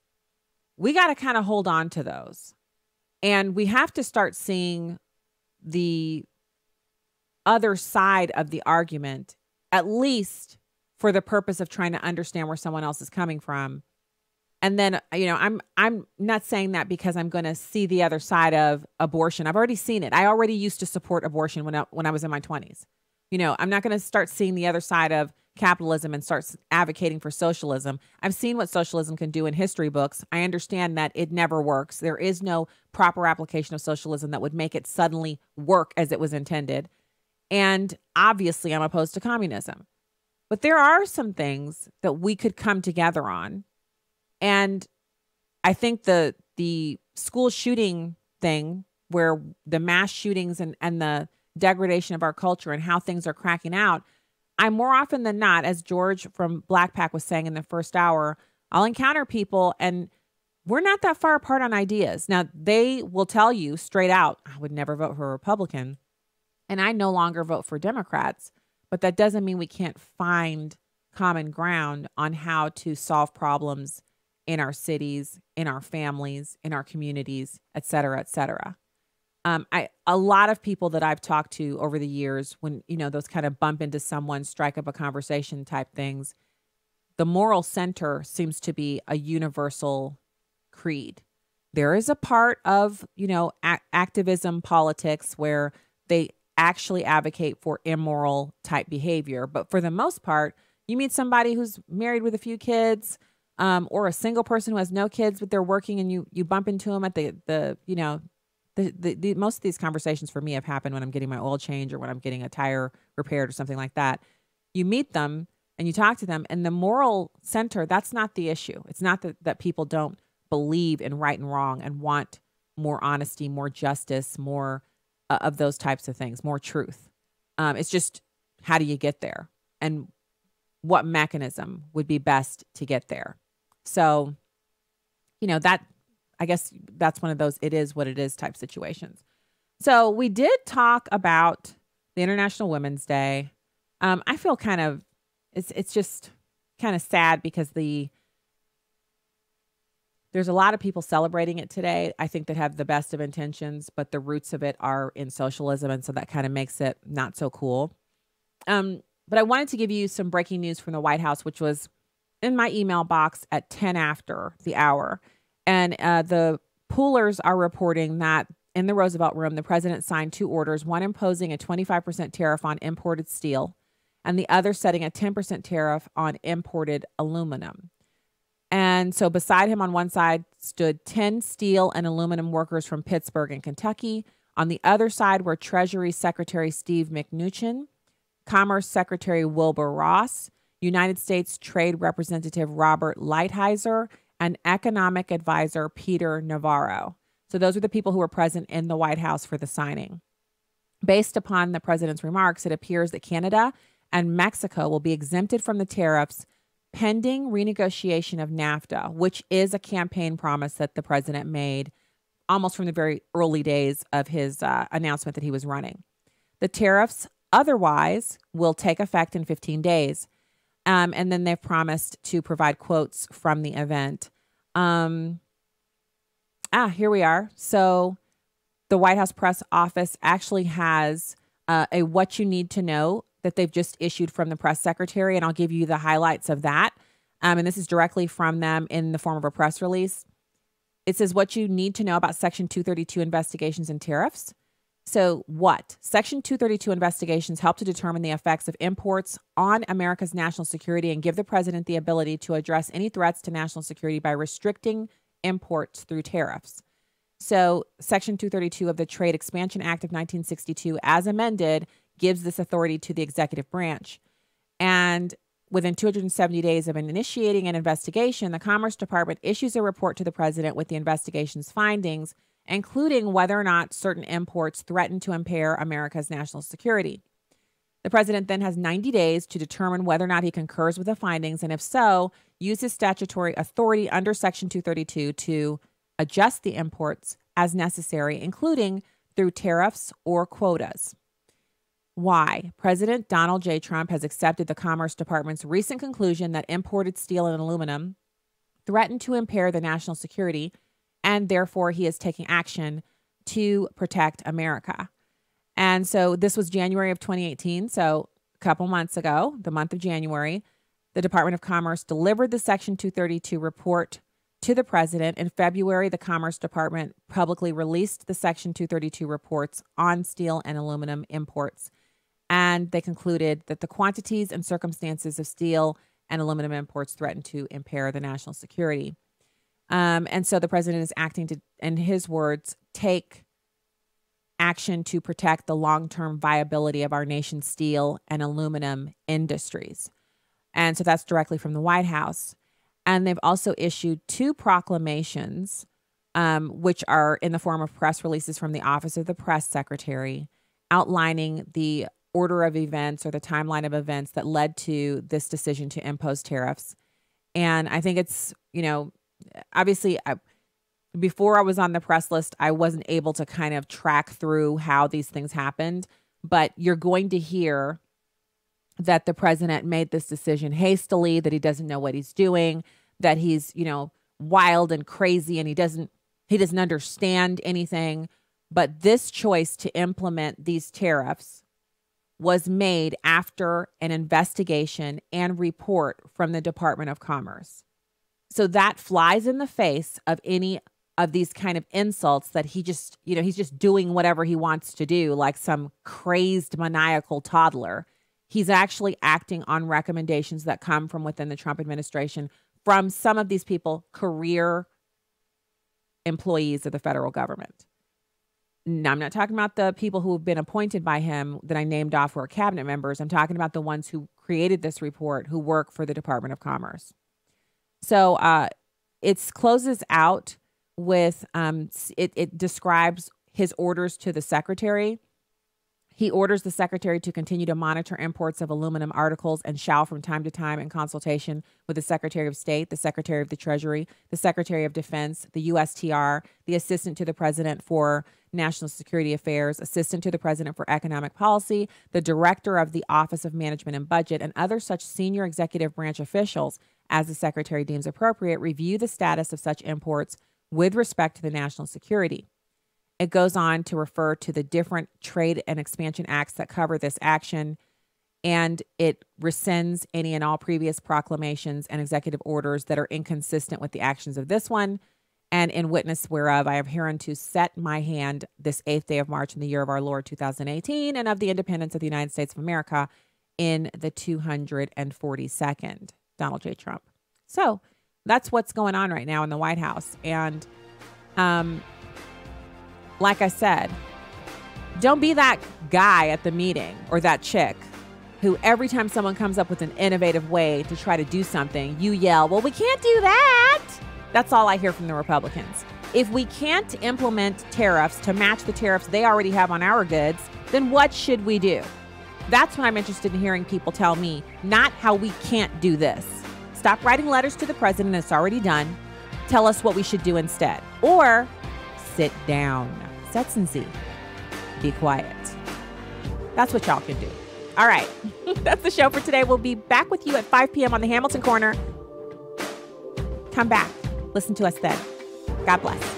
we got to kind of hold on to those. And we have to start seeing the other side of the argument, at least for the purpose of trying to understand where someone else is coming from. And then, I'm not saying that because I'm going to see the other side of abortion. I've already seen it. I already used to support abortion when I was in my 20s. I'm not going to start seeing the other side of capitalism and start advocating for socialism. I've seen what socialism can do in history books. I understand that it never works. There is no proper application of socialism that would make it suddenly work as it was intended. And obviously, I'm opposed to communism. But there are some things that we could come together on. And I think the school shooting thing, where the mass shootings and the degradation of our culture and how things are cracking out, I more often than not, as George from BlakPac was saying in the first hour, I'll encounter people and we're not that far apart on ideas. Now, they will tell you straight out, I would never vote for a Republican, and I no longer vote for Democrats, but that doesn't mean we can't find common ground on how to solve problems in our cities, in our families, in our communities, et cetera, et cetera. A lot of people that I've talked to over the years, when, those kind of bump into someone, strike up a conversation type things, the moral center seems to be a universal creed. There is a part of, activism politics where they actually advocate for immoral type behavior. But for the most part, you meet somebody who's married with a few kids, or a single person who has no kids, but they're working, and you bump into them at the most of these conversations for me have happened when I'm getting my oil change or when I'm getting a tire repaired or something like that. You meet them and you talk to them, and the moral center, that's not the issue. It's not that people don't believe in right and wrong and want more honesty, more justice, more of those types of things, more truth. It's just, how do you get there? And what mechanism would be best to get there? So, that, I guess that's one of those it is what it is type situations. So we did talk about the International Women's Day. I feel kind of, it's just kind of sad because there's a lot of people celebrating it today, I think, that have the best of intentions, but the roots of it are in socialism. And so that kind of makes it not so cool. But I wanted to give you some breaking news from the White House, which was in my email box at 10 after the hour. And the poolers are reporting that in the Roosevelt Room, the president signed 2 orders, one imposing a 25% tariff on imported steel and the other setting a 10% tariff on imported aluminum. And so beside him on one side stood 10 steel and aluminum workers from Pittsburgh and Kentucky. On the other side were Treasury Secretary Steve Mnuchin, Commerce Secretary Wilbur Ross, United States Trade Representative Robert Lighthizer, and Economic Advisor Peter Navarro. So those are the people who were present in the White House for the signing. Based upon the president's remarks, it appears that Canada and Mexico will be exempted from the tariffs pending renegotiation of NAFTA, which is a campaign promise that the president made almost from the very early days of his announcement that he was running. The tariffs otherwise will take effect in 15 days. And then they've promised to provide quotes from the event. Here we are. So the White House press office actually has a what you need to know that they've just issued from the press secretary. And I'll give you the highlights of that. And this is directly from them in the form of a press release. It says what you need to know about Section 232 investigations and tariffs. So what? Section 232 investigations help to determine the effects of imports on America's national security and give the president the ability to address any threats to national security by restricting imports through tariffs. So Section 232 of the Trade Expansion Act of 1962, as amended, gives this authority to the executive branch. And within 270 days of initiating an investigation, the Commerce Department issues a report to the president with the investigation's findings, including whether or not certain imports threaten to impair America's national security. The president then has 90 days to determine whether or not he concurs with the findings, and if so, use his statutory authority under Section 232 to adjust the imports as necessary, including through tariffs or quotas. Why? President Donald J. Trump has accepted the Commerce Department's recent conclusion that imported steel and aluminum threaten to impair the national security, and therefore he is taking action to protect America. And so this was January of 2018. So a couple months ago, the month of January, the Department of Commerce delivered the Section 232 report to the president. In February, the Commerce Department publicly released the Section 232 reports on steel and aluminum imports. And they concluded that the quantities and circumstances of steel and aluminum imports threaten to impair the national security. And so the president is acting to, in his words, take action to protect the long-term viability of our nation's steel and aluminum industries. And so that's directly from the White House. And they've also issued 2 proclamations, which are in the form of press releases from the Office of the Press Secretary, outlining the order of events or the timeline of events that led to this decision to impose tariffs. And I think it's, obviously, before I was on the press list, I wasn't able to kind of track through how these things happened. But you're going to hear that the president made this decision hastily, that he doesn't know what he's doing, that he's, wild and crazy and he doesn't understand anything. But this choice to implement these tariffs was made after an investigation and report from the Department of Commerce. So that flies in the face of any of these kind of insults that he just, he's just doing whatever he wants to do, like some crazed, maniacal toddler. He's actually acting on recommendations that come from within the Trump administration from some of these people, career employees of the federal government. Now, I'm not talking about the people who have been appointed by him that I named off who are cabinet members. I'm talking about the ones who created this report, who work for the Department of Commerce. So it closes out with, it describes his orders to the secretary. He orders the secretary to continue to monitor imports of aluminum articles and shall from time to time, in consultation with the Secretary of State, the Secretary of the Treasury, the Secretary of Defense, the USTR, the Assistant to the President for National Security Affairs, Assistant to the President for Economic Policy, the Director of the Office of Management and Budget, and other such senior executive branch officials, as the Secretary deems appropriate, review the status of such imports with respect to the national security. It goes on to refer to the different trade and expansion acts that cover this action, and it rescinds any and all previous proclamations and executive orders that are inconsistent with the actions of this one. And in witness whereof I have hereunto set my hand this 8th day of March in the year of our Lord 2018, and of the independence of the United States of America in the 242nd. Donald J. Trump. So that's what's going on right now in the White House. And like I said, don't be that guy at the meeting or that chick who every time someone comes up with an innovative way to try to do something, you yell, well, we can't do that. That's all I hear from the Republicans. If we can't implement tariffs to match the tariffs they already have on our goods, then what should we do? That's what I'm interested in hearing people tell me, not how we can't do this. Stop writing letters to the president, it's already done. Tell us what we should do instead. Or sit down. Setzenzi. Be quiet. That's what y'all can do. All right. That's the show for today. We'll be back with you at 5 p.m. on the Hamilton Corner. Come back. Listen to us then. God bless.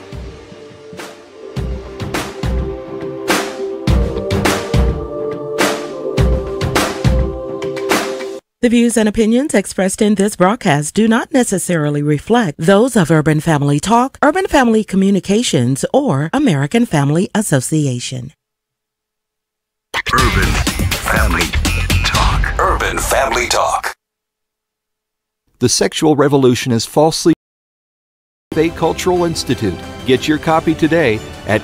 The views and opinions expressed in this broadcast do not necessarily reflect those of Urban Family Talk, Urban Family Communications, or American Family Association. Urban Family Talk. Urban Family Talk. The Sexual Revolution is falsely. Fake Cultural Institute. Get your copy today at